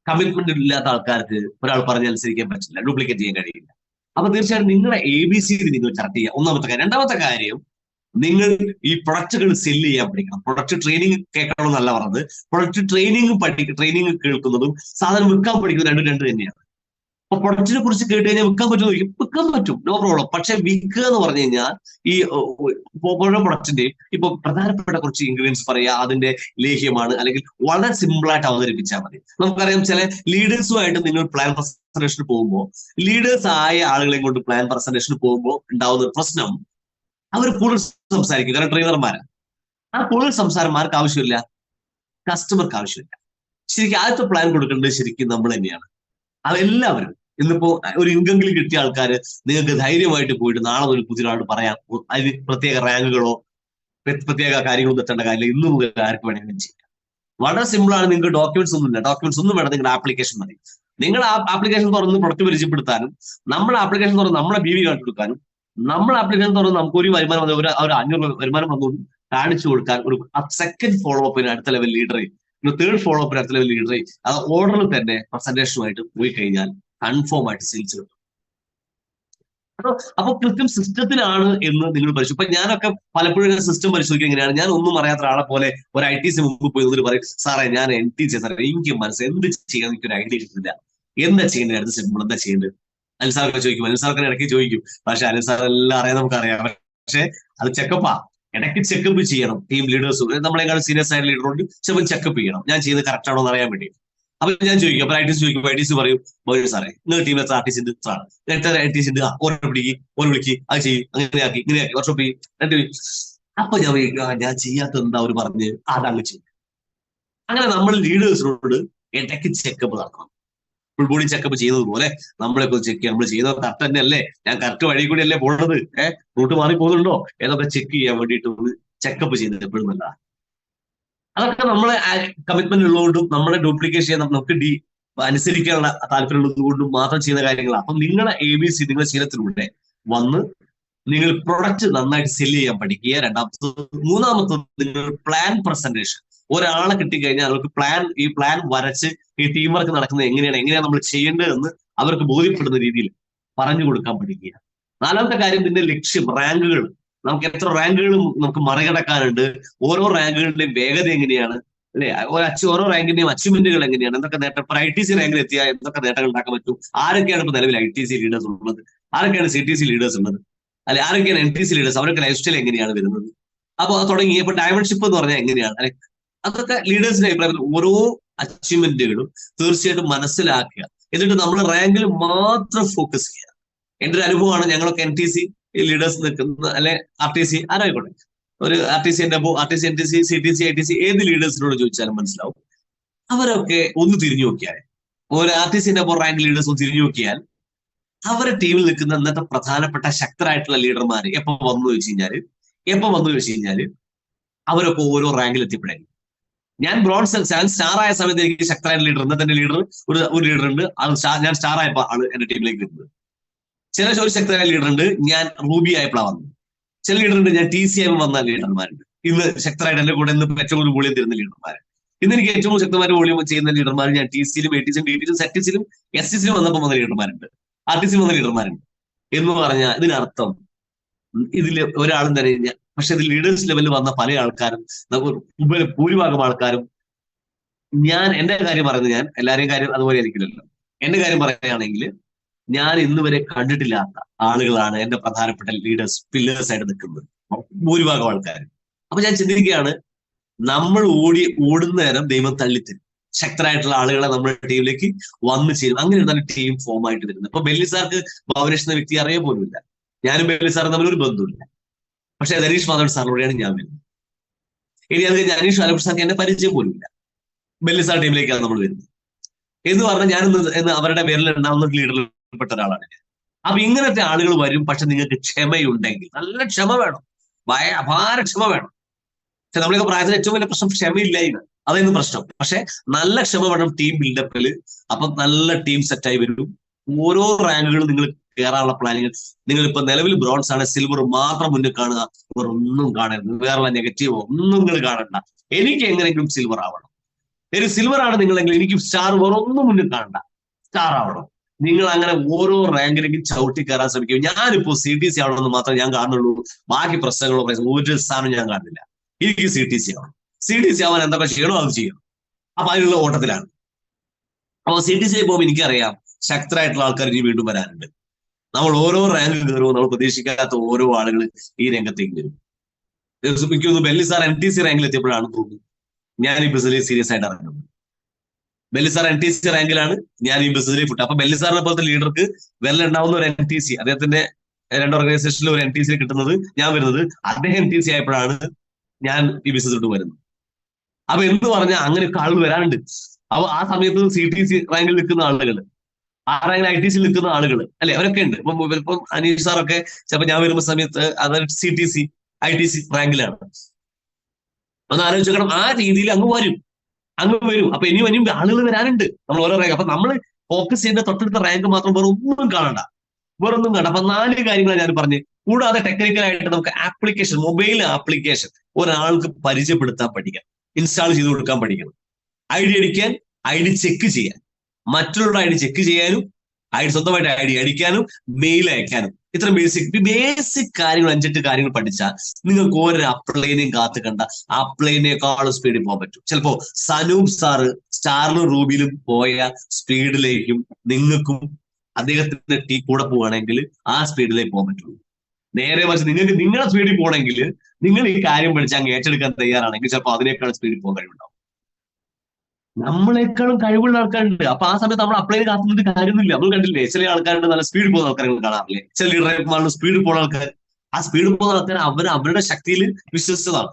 കമ്മിറ്റ്മെന്റ് ഇല്ലാത്ത ആൾക്കാർക്ക് ഒരാൾ പറഞ്ഞ് അനുസരിക്കാൻ പറ്റില്ല, ഡ്യൂപ്ലിക്കേറ്റ് ചെയ്യാൻ കഴിയില്ല. അപ്പൊ തീർച്ചയായിട്ടും നിങ്ങളുടെ ABC നിങ്ങൾ ചർച്ച ചെയ്യുക, ഒന്നാമത്തെ കാര്യം. രണ്ടാമത്തെ കാര്യം, നിങ്ങൾ ഈ പ്രൊഡക്റ്റുകൾ സെല്ല് ചെയ്യാൻ പഠിക്കണം. പ്രൊഡക്റ്റ് ട്രെയിനിങ് കേൾക്കണമെന്നല്ല പറഞ്ഞത്. പ്രൊഡക്റ്റ് ട്രെയിനിങ് കേൾക്കുന്നതും സാധനം വിൽക്കാൻ പഠിക്കുന്നതും രണ്ട് തന്നെയാണ്. അപ്പൊ പ്രൊഡക്റ്റിനെ കുറിച്ച് കേട്ട് കഴിഞ്ഞാൽ വിൽക്കാൻ പറ്റുമോ? വിൽക്കാൻ പറ്റും, നോ പ്രോബ്ലം. പക്ഷെ വിൽക്കുക എന്ന് പറഞ്ഞു കഴിഞ്ഞാൽ ഈ ഓരോ പ്രൊഡക്റ്റിന്റെയും ഇപ്പൊ പ്രധാനപ്പെട്ട കുറച്ച് ഇൻഗ്രീഡിയൻസ് പറയുക, അതിന്റെ ലേഹ്യമാണ്, അല്ലെങ്കിൽ വളരെ സിമ്പിൾ ആയിട്ട് അവതരിപ്പിച്ചാൽ മതി. നമുക്കറിയാം, ചില ലീഡേഴ്സുമായിട്ട് നിങ്ങൾ പ്ലാൻ പ്രസന്റേഷന് പോകുമ്പോൾ, ലീഡേഴ്സ് ആയ ആളുകളെയും കൊണ്ട് പ്ലാൻ പ്രസന്റേഷന് പോകുമ്പോൾ ഉണ്ടാവുന്ന പ്രശ്നം, അവർ കൂടുതൽ സംസാരിക്കും. കാരണം ട്രെയിനർമാരാണ്. ആ കൂടുതൽ സംസാരന്മാർക്ക് ആവശ്യമില്ല, കസ്റ്റമർക്ക് ആവശ്യമില്ല. ശരിക്കും ആദ്യത്തെ പ്ലാൻ കൊടുക്കേണ്ടത് ശരിക്കും നമ്മൾ തന്നെയാണ്. അതെല്ലാവരും ഇന്നിപ്പോ ഒരു ഇൻകെങ്കിലും കിട്ടിയ ആൾക്കാർ നിങ്ങൾക്ക് ധൈര്യമായിട്ട് പോയിട്ട് നാളെ ഒരു പുതിയൊരാൾ പറയാം. അതിന് പ്രത്യേക റാങ്കുകളോ പ്രത്യേക കാര്യങ്ങളൊന്നും എത്തേണ്ട കാര്യമില്ല. ഇന്ന് മുതൽ ആർക്ക് വേണമെങ്കിലും ചെയ്യാം. വളരെ സിമ്പിൾ ആണ്. നിങ്ങൾക്ക് ഡോക്യുമെന്റ്സ് ഒന്നുമില്ല, ഡോക്യുമെന്റ്സ് ഒന്നും വേണം. നിങ്ങളുടെ ആപ്ലിക്കേഷൻ മതി. നിങ്ങൾ ആ ആപ്ലിക്കേഷൻ തുറന്ന് പ്രൊഡക്റ്റ് പരിചയപ്പെടുത്താനും, നമ്മുടെ ആപ്ലിക്കേഷൻ തുറന്ന് നമ്മുടെ BV കാണിച്ചെടുക്കാനും, നമ്മുടെ ആപ്ലിക്കേഷൻ തുറന്ന് നമുക്ക് ഒരു വരുമാനം വന്നു, ഒരു 500 വരുമാനം വന്നു കാണിച്ചു കൊടുക്കാൻ, ഒരു സെക്കൻഡ് ഫോളോ അപ്പിന് അടുത്ത ലെവൽ ലീഡറെ, തേർഡ് ഫോളോ അപ്പിന് അടുത്ത ലെവൽ ലീഡറെ, അത് ഓർഡറിൽ തന്നെ പ്രസന്റേഷനുമായിട്ട് പോയി കഴിഞ്ഞാൽ കൺഫേം ആയിട്ട് സെയിൽസ് കിട്ടും. അപ്പൊ കൃത്യം സിസ്റ്റത്തിലാണ് എന്ന് നിങ്ങൾ പരിശോധിക്കും. ഇപ്പൊ ഞാനൊക്കെ പലപ്പോഴും സിസ്റ്റം പരിശോധിക്കുക എങ്ങനെയാണ്, ഞാൻ ഒന്നും അറിയാത്ത ആളെ പോലെ ഒരു ITC മുമ്പ് പോയി എന്നിട്ട് പറയും, സാറേ ഞാൻ NTC സാറേ, എനിക്ക് മനസ്സിലായി എന്ത് ചെയ്യാൻ എനിക്കൊരു ഐഡിയ കിട്ടുന്നില്ല, എന്താ ചെയ്യേണ്ടത്, അടുത്ത സ്റ്റെപ്പ് എന്താ ചെയ്യേണ്ടത്? അനിൽ സാറൊക്കെ ചോദിക്കും, അനിൽ സാർക്ക് ഇടയ്ക്ക് ചോദിക്കും. പക്ഷെ അനിൽ സാർ എല്ലാം അറിയാൻ നമുക്കറിയാം. പക്ഷെ അത് ചെക്കപ്പാ, ഇടയ്ക്ക് ചെക്കപ്പ് ചെയ്യണം. ടീം ലീഡേഴ്സ്, നമ്മളെക്കാളും സീരിയസ് ആയ ലീഡറോട് ചിലപ്പോൾ ചെക്കപ്പ് ചെയ്യണം, ഞാൻ ചെയ്യുന്നത് കറക്റ്റ് ആണോ എന്ന് അറിയാൻ വേണ്ടി. അപ്പൊ ഞാൻ ചോദിക്കും, അപ്പൊ ITC ചോദിക്കും, ITC പറയും, സാറേ നിങ്ങൾ ടീമിൽ എത്ര RTC ഉണ്ട്? എത്ര ITC ഉണ്ട്? ഓരോ വിളിക്ക്, അത് ചെയ്യും, അങ്ങനെയാക്കി ഇങ്ങനെയാക്കി വർക്ക്ഷോപ്പ് ചെയ്യും. അപ്പൊ ഞാൻ ചെയ്യാത്ത എന്താ അവർ പറഞ്ഞ് അതങ്ങ് ചെയ്യും. അങ്ങനെ നമ്മൾ ലീഡേഴ്സിനോട് ഇടയ്ക്ക് ചെക്കപ്പ് നടത്തണം. ഫുൾ ബോഡി ചെക്കപ്പ് ചെയ്തതുപോലെ നമ്മളെ ചെക്ക് ചെയ്യാം. നമ്മൾ ചെയ്തത് കറക്റ്റ് തന്നെയല്ലേ, ഞാൻ കറക്റ്റ് വഴി കൂടി അല്ലേ പോണത്, റൂട്ട് മാറി പോകുന്നുണ്ടോ എന്നൊക്കെ ചെക്ക് ചെയ്യാൻ വേണ്ടിയിട്ട് ചെക്കപ്പ് ചെയ്യുന്നത് എപ്പോഴും നല്ലതാണ്. അതൊക്കെ നമ്മളെ കമ്മിറ്റ്മെന്റ് ഉള്ളതുകൊണ്ടും നമ്മളെ ഡ്യൂപ്ലിക്കേറ്റ് ചെയ്യാൻ നമുക്ക് അനുസരിക്കാനുള്ള താല്പര്യമുള്ളത് കൊണ്ടും മാത്രം ചെയ്യുന്ന കാര്യങ്ങളാണ്. അപ്പൊ നിങ്ങളെ ABC നിങ്ങളുടെ ശീലത്തിലൂടെ വന്ന് നിങ്ങൾ പ്രൊഡക്റ്റ് നന്നായിട്ട് സെല്ല് ചെയ്യാൻ പഠിക്കുക. മൂന്നാമത്തത് നിങ്ങൾ പ്ലാൻ പ്രസന്റേഷൻ. ഒരാളെ കിട്ടിക്കഴിഞ്ഞാൽ അവർക്ക് ഈ പ്ലാൻ വരച്ച് ഈ ടീം വർക്ക് നടക്കുന്നത് എങ്ങനെയാണ് നമ്മൾ ചെയ്യേണ്ടതെന്ന് അവർക്ക് ബോധ്യപ്പെടുന്ന രീതിയിൽ പറഞ്ഞു കൊടുക്കാൻ പഠിക്കുക. നാലാമത്തെ കാര്യം, ഇതിന്റെ ലക്ഷ്യം, റാങ്കുകൾ. നമുക്ക് എത്ര റാങ്കുകൾ നമുക്ക് മറികടക്കാനുണ്ട്, ഓരോ റാങ്കുകളുടെയും വേഗത എങ്ങനെയാണ്, അല്ലെ, ഓരോ റാങ്കിന്റെയും അച്ചീവ്മെന്റുകൾ എങ്ങനെയാണ്, എന്തൊക്കെ നേട്ടം, ഇപ്പൊ ITC റാങ്കിൽ എത്തിയാൽ എന്തൊക്കെ നേട്ടങ്ങൾ ഉണ്ടാക്കാൻ പറ്റും, ആരൊക്കെയാണ് ഇപ്പൊ നിലവിൽ ITC ലീഡേഴ്സ് ഉള്ളത്, ആരൊക്കെയാണ് CTC ലീഡേഴ്സ് ഉള്ളത്, അല്ലെ ആരൊക്കെയാണ് NTC ലീഡേഴ്സ്, അവരൊക്കെ ലൈഫ് സ്റ്റൈൽ എങ്ങനെയാണ് വരുന്നത്. അപ്പൊ അത് തുടങ്ങി ഇപ്പൊ ഡയമണ്ട്ഷിപ്പ് എന്ന് പറഞ്ഞാൽ എങ്ങനെയാണ്, അല്ലെ, അതൊക്കെ ലീഡേഴ്സിന്റെ അഭിപ്രായത്തിൽ ഓരോ അച്ചീവ്മെന്റുകളും തീർച്ചയായിട്ടും മനസ്സിലാക്കുക. എന്നിട്ട് നമ്മൾ റാങ്കിൽ മാത്രം ഫോക്കസ് ചെയ്യുക. എന്റെ ഒരു അനുഭവമാണ്, ഞങ്ങളൊക്കെ NTC ലീഡേഴ്സ് നിൽക്കുന്ന, അല്ലെ RTC ആരായിക്കോട്ടെ, ഒരു RTC NTC CTC ITC ഏത് ലീഡേഴ്സിനോട് ചോദിച്ചാലും മനസ്സിലാവും. അവരൊക്കെ ഒന്ന് തിരിഞ്ഞു നോക്കിയാൽ, ഒരു RTC റാങ്ക് ലീഡേഴ്സ് ഒന്ന് തിരിഞ്ഞു നോക്കിയാൽ അവരുടെ ടീമിൽ നിൽക്കുന്ന ഇന്നത്തെ പ്രധാനപ്പെട്ട ശക്തരായിട്ടുള്ള ലീഡർമാർ എപ്പോ വന്നു ചോദിച്ചു കഴിഞ്ഞാല് അവരൊക്കെ ഓരോ റാങ്കിൽ എത്തിപ്പെടായിരിക്കും. ഞാൻ ബ്രോൺസ് സ്റ്റാർ ആയ സമയത്ത് എനിക്ക് ശക്തരായ ലീഡർ, ഇന്നത്തെ ലീഡർ ഒരു ലീഡർ ഉണ്ട്, ഞാൻ സ്റ്റാർ ആയപ്പോ ആണ് എന്റെ ടീമിലേക്ക് വരുന്നത്. ചില ഒരു ശക്തരായ ലീഡർ ഉണ്ട്, ഞാൻ റൂബി ആയപ്പോഴാണ് വന്നത്. ചില ലീഡർ ഉണ്ട്, ഞാൻ TC ആയപ്പോൾ വന്ന ലീഡർമാരുണ്ട്. ഇന്ന് ശക്തരായിട്ട് എന്റെ കൂടെ ഇന്ന് ഏറ്റവും കൂടുതൽ വോളിയം തരുന്ന ലീഡർമാർ. ഇന്ന് എനിക്ക് ഏറ്റവും ശക്തമായ വോളിയം ചെയ്യുന്ന ലീഡർമാർ ഞാൻ TCയിലും ATCയിലും DTCയിലും ZTCയിലും STCയിലും വന്നപ്പോൾ വന്ന ലീഡർമാരുണ്ട്, RTC വന്ന ലീഡർമാരുണ്ട്. എന്ന് പറഞ്ഞാൽ ഇതിനർത്ഥം ഇതിൽ ഒരാളും തന്നെ, പക്ഷെ ഇത് ലീഡേഴ്സ് ലെവലിൽ വന്ന പല ആൾക്കാരും, ഭൂരിഭാഗം ആൾക്കാരും, എന്റെ കാര്യം പറയുന്നത്, ഞാൻ എല്ലാവരെയും കാര്യം അതുപോലെ ആയിരിക്കില്ലല്ലോ, എന്റെ കാര്യം പറയുകയാണെങ്കിൽ ഞാൻ ഇന്ന് വരെ കണ്ടിട്ടില്ലാത്ത ആളുകളാണ് എന്റെ പ്രധാനപ്പെട്ട ലീഡേഴ്സ്, പില്ലേഴ്സ് ആയിട്ട് നിൽക്കുന്നത്, ഭൂരിഭാഗം ആൾക്കാർ. അപ്പൊ ഞാൻ ചിന്തിക്കുകയാണ്, നമ്മൾ ഓടുന്ന നേരം ദൈവം തള്ളിത്തരും. ശക്തരായിട്ടുള്ള ആളുകളെ നമ്മുടെ ടീമിലേക്ക് വന്നു ചേരും. അങ്ങനെ നല്ല ടീം ഫോം ആയിട്ട് വരുന്നത്. ഇപ്പൊ ബെല്ലി സാർക്ക് ഭവനേഷ് എന്ന വ്യക്തി അറിയാൻ പോലുമില്ല. ഞാനും ബെല്ലി സാറും തമ്മിൽ ഒരു ബന്ധമില്ല. പക്ഷെ ധനീഷ് മാധവൻ സാറിലൂടെയാണ് ഞാൻ വരുന്നത്. ഇനി അത് കഴിഞ്ഞ് അനീഷ് ആലപ്പുഴ സാർക്ക് എന്നെ പരിചയം പോലും ഇല്ല. ബെല്ലി സാർ ടീമിലേക്കാണ് നമ്മൾ വരുന്നത് എന്ന് പറഞ്ഞാൽ ഞാനിന്ന് അവരുടെ പേരിൽ ഉണ്ടാവുന്ന ലീഡറിൽപ്പെട്ട ഒരാളാണ് ഞാൻ. അപ്പൊ ഇങ്ങനത്തെ ആളുകൾ വരും. പക്ഷെ നിങ്ങൾക്ക് ക്ഷമയുണ്ടെങ്കിൽ, നല്ല ക്ഷമ വേണം, അപാര ക്ഷമ വേണം. പക്ഷെ നമ്മളൊക്കെ പ്രായത്തിൽ ഏറ്റവും വലിയ പ്രശ്നം ക്ഷമയില്ലായ്മ, അതായിരുന്നു പ്രശ്നം. പക്ഷെ നല്ല ക്ഷമ വേണം ടീം ബിൽഡപ്പിൽ. അപ്പൊ നല്ല ടീം സെറ്റായി വരും. ഓരോ റാങ്കുകളും നിങ്ങൾ കയറാനുള്ള പ്ലാനിങ്. നിങ്ങൾ ഇപ്പൊ നിലവിൽ ബ്രോൺസ് ആണ്, സിൽവർ മാത്രം മുന്നിൽ കാണുക, വേറെ ഒന്നും കാണരുത്, വേറെ നെഗറ്റീവോ ഒന്നും നിങ്ങൾ കാണണ്ട. എനിക്ക് എങ്ങനെയെങ്കിലും സിൽവർ ആവണം. ഒരു സിൽവർ ആണ് നിങ്ങളെങ്കിൽ എനിക്ക് സ്റ്റാർ വേറെ ഒന്നും മുന്നിൽ കാണണ്ട, സ്റ്റാർ ആവണം. നിങ്ങൾ അങ്ങനെ ഓരോ റാങ്കിലേക്കും ചവിട്ടി കയറാൻ ശ്രമിക്കും. ഞാനിപ്പോ CTC ആവണമെന്ന് മാത്രമേ ഞാൻ കാണുന്നുള്ളൂ. ബാക്കി പ്രശ്നങ്ങളോ ഒരു സ്ഥാനം ഞാൻ കാണുന്നില്ല. എനിക്ക് CTC ആവണം. CTC ആവാൻ എന്തൊക്കെ ചെയ്യണോ അത് ചെയ്യണം. അപ്പൊ അതിനുള്ള ഓട്ടത്തിലാണ്. അപ്പൊ CTC പോകുമ്പോൾ എനിക്കറിയാം ശക്തരായിട്ടുള്ള ആൾക്കാർ ഇനി വീണ്ടും വരാനുണ്ട്. നമ്മൾ ഓരോ റാങ്ക് കയറുമ്പോൾ നമ്മൾ പ്രതീക്ഷിക്കാത്ത ഓരോ ആളുകൾ ഈ രംഗത്തേക്ക് വരും. എനിക്ക് തോന്നുന്നു ബെല്ലി സാർ NTC റാങ്കിൽ എത്തിയപ്പോഴാണ് തോന്നുന്നു ഞാൻ ഈ ബിസിനസ്സിൽ സീരിയസ് ആയിട്ട് ഇറങ്ങുന്നത്. ബെല്ലി സാർ NTC റാങ്കിലാണ്, ഞാൻ ഈ ബിസിനസ്സിലേക്ക് വിട്ടു. അപ്പൊ ബെല്ലി സാറിനെ പോലത്തെ ലീഡർക്ക് ഉണ്ടാവുന്ന ഒരു NTC, അദ്ദേഹത്തിന്റെ 2 ഓർഗനൈസേഷനിൽ ഒരു NTC കിട്ടുന്നത്, ഞാൻ വരുന്നത് അദ്ദേഹം NTC ആയപ്പോഴാണ് ഞാൻ ഈ ബിസിനസ്സിലോട്ട് വരുന്നത്. അപ്പൊ എന്ന് പറഞ്ഞാൽ അങ്ങനെയൊക്കെ ആളുകൾ വരാനുണ്ട്. അപ്പൊ ആ സമയത്ത് CTC റാങ്കിൽ നിൽക്കുന്ന ആളുകൾ, ആ റാങ്കിൽ ITC നിൽക്കുന്ന ആളുകൾ അല്ലെ, അവരൊക്കെ ഉണ്ട്. ഇപ്പം അനീഷ് സാറൊക്കെ ചിലപ്പോൾ ഞാൻ വരുന്ന സമയത്ത് അത് CTC ITC റാങ്കിലാണ്. ഒന്ന് ആലോചിക്കണം. ആ രീതിയിൽ അങ്ങ് വരും. അപ്പൊ ഇനിയും ആളുകൾ വരാനുണ്ട്. നമ്മൾ ഓരോ റാങ്ക്, അപ്പൊ നമ്മൾ ഫോക്കസ് ചെയ്യുന്ന തൊട്ടടുത്ത റാങ്ക് മാത്രം വേറെ ഒന്നും കാണണ്ട, വേറൊന്നും കാണണ്ട. അപ്പൊ 4 കാര്യങ്ങളാണ് ഞാൻ പറഞ്ഞത്. കൂടാതെ ടെക്നിക്കലായിട്ട് നമുക്ക് ആപ്ലിക്കേഷൻ, മൊബൈൽ ആപ്ലിക്കേഷൻ ഒരാൾക്ക് പരിചയപ്പെടുത്താൻ പഠിക്കാം, ഇൻസ്റ്റാൾ ചെയ്ത് കൊടുക്കാൻ പഠിക്കണം. ID അടിക്കാൻ, ID ചെക്ക് ചെയ്യാൻ, മറ്റുള്ളവരുടെ ID ചെക്ക് ചെയ്യാനും, സ്വന്തമായിട്ട് ID അടിക്കാനും, മെയിൽ അയക്കാനും, ഇത്ര ബേസിക് കാര്യങ്ങൾ 5-8 കാര്യങ്ങൾ പഠിച്ചാൽ നിങ്ങൾക്ക് ഓരോ അപ്ലൈനെയും കാത്തു കണ്ട അപ്ലൈനേക്കാളും സ്പീഡിൽ പോകാൻ പറ്റും. ചിലപ്പോ സനൂപ് സാറ് സ്റ്റാറിലും റൂബിയിലും പോയ സ്പീഡിലേക്കും നിങ്ങൾക്കും അദ്ദേഹത്തിന്റെ കൂടെ പോവുകയാണെങ്കിൽ ആ സ്പീഡിലേക്ക് പോകാൻ പറ്റുള്ളൂ. നേരെ മറിച്ച് നിങ്ങൾക്ക് നിങ്ങളുടെ സ്പീഡിൽ പോകണമെങ്കിൽ നിങ്ങൾ ഈ കാര്യം പഠിച്ച് അങ്ങ് ഏറ്റെടുക്കാൻ തയ്യാറാണെങ്കിൽ ചിലപ്പോൾ അതിനേക്കാൾ സ്പീഡിൽ പോകാൻ കഴിവുണ്ടാവും. നമ്മളെക്കാളും കഴിവുള്ള ആൾക്കാരുണ്ട്. അപ്പൊ ആ സമയത്ത് നമ്മൾ അപ്ലൈ കാത്തുന്നിട്ട് കാര്യമൊന്നുമില്ല. നമ്മൾ കണ്ടില്ലേ, ചില ആൾക്കാരുടെ നല്ല സ്പീഡ് പോകുന്ന ആൾക്കാരെ കാണാറില്ലേ, ചില ലീഡർമാരുടെ സ്പീഡ് പോകുന്ന ആൾക്കാർ. ആ സ്പീഡ് പോകുന്ന ആൾക്കാർ അവരുടെ ശക്തിയിൽ വിശ്വസിച്ചതാണ്.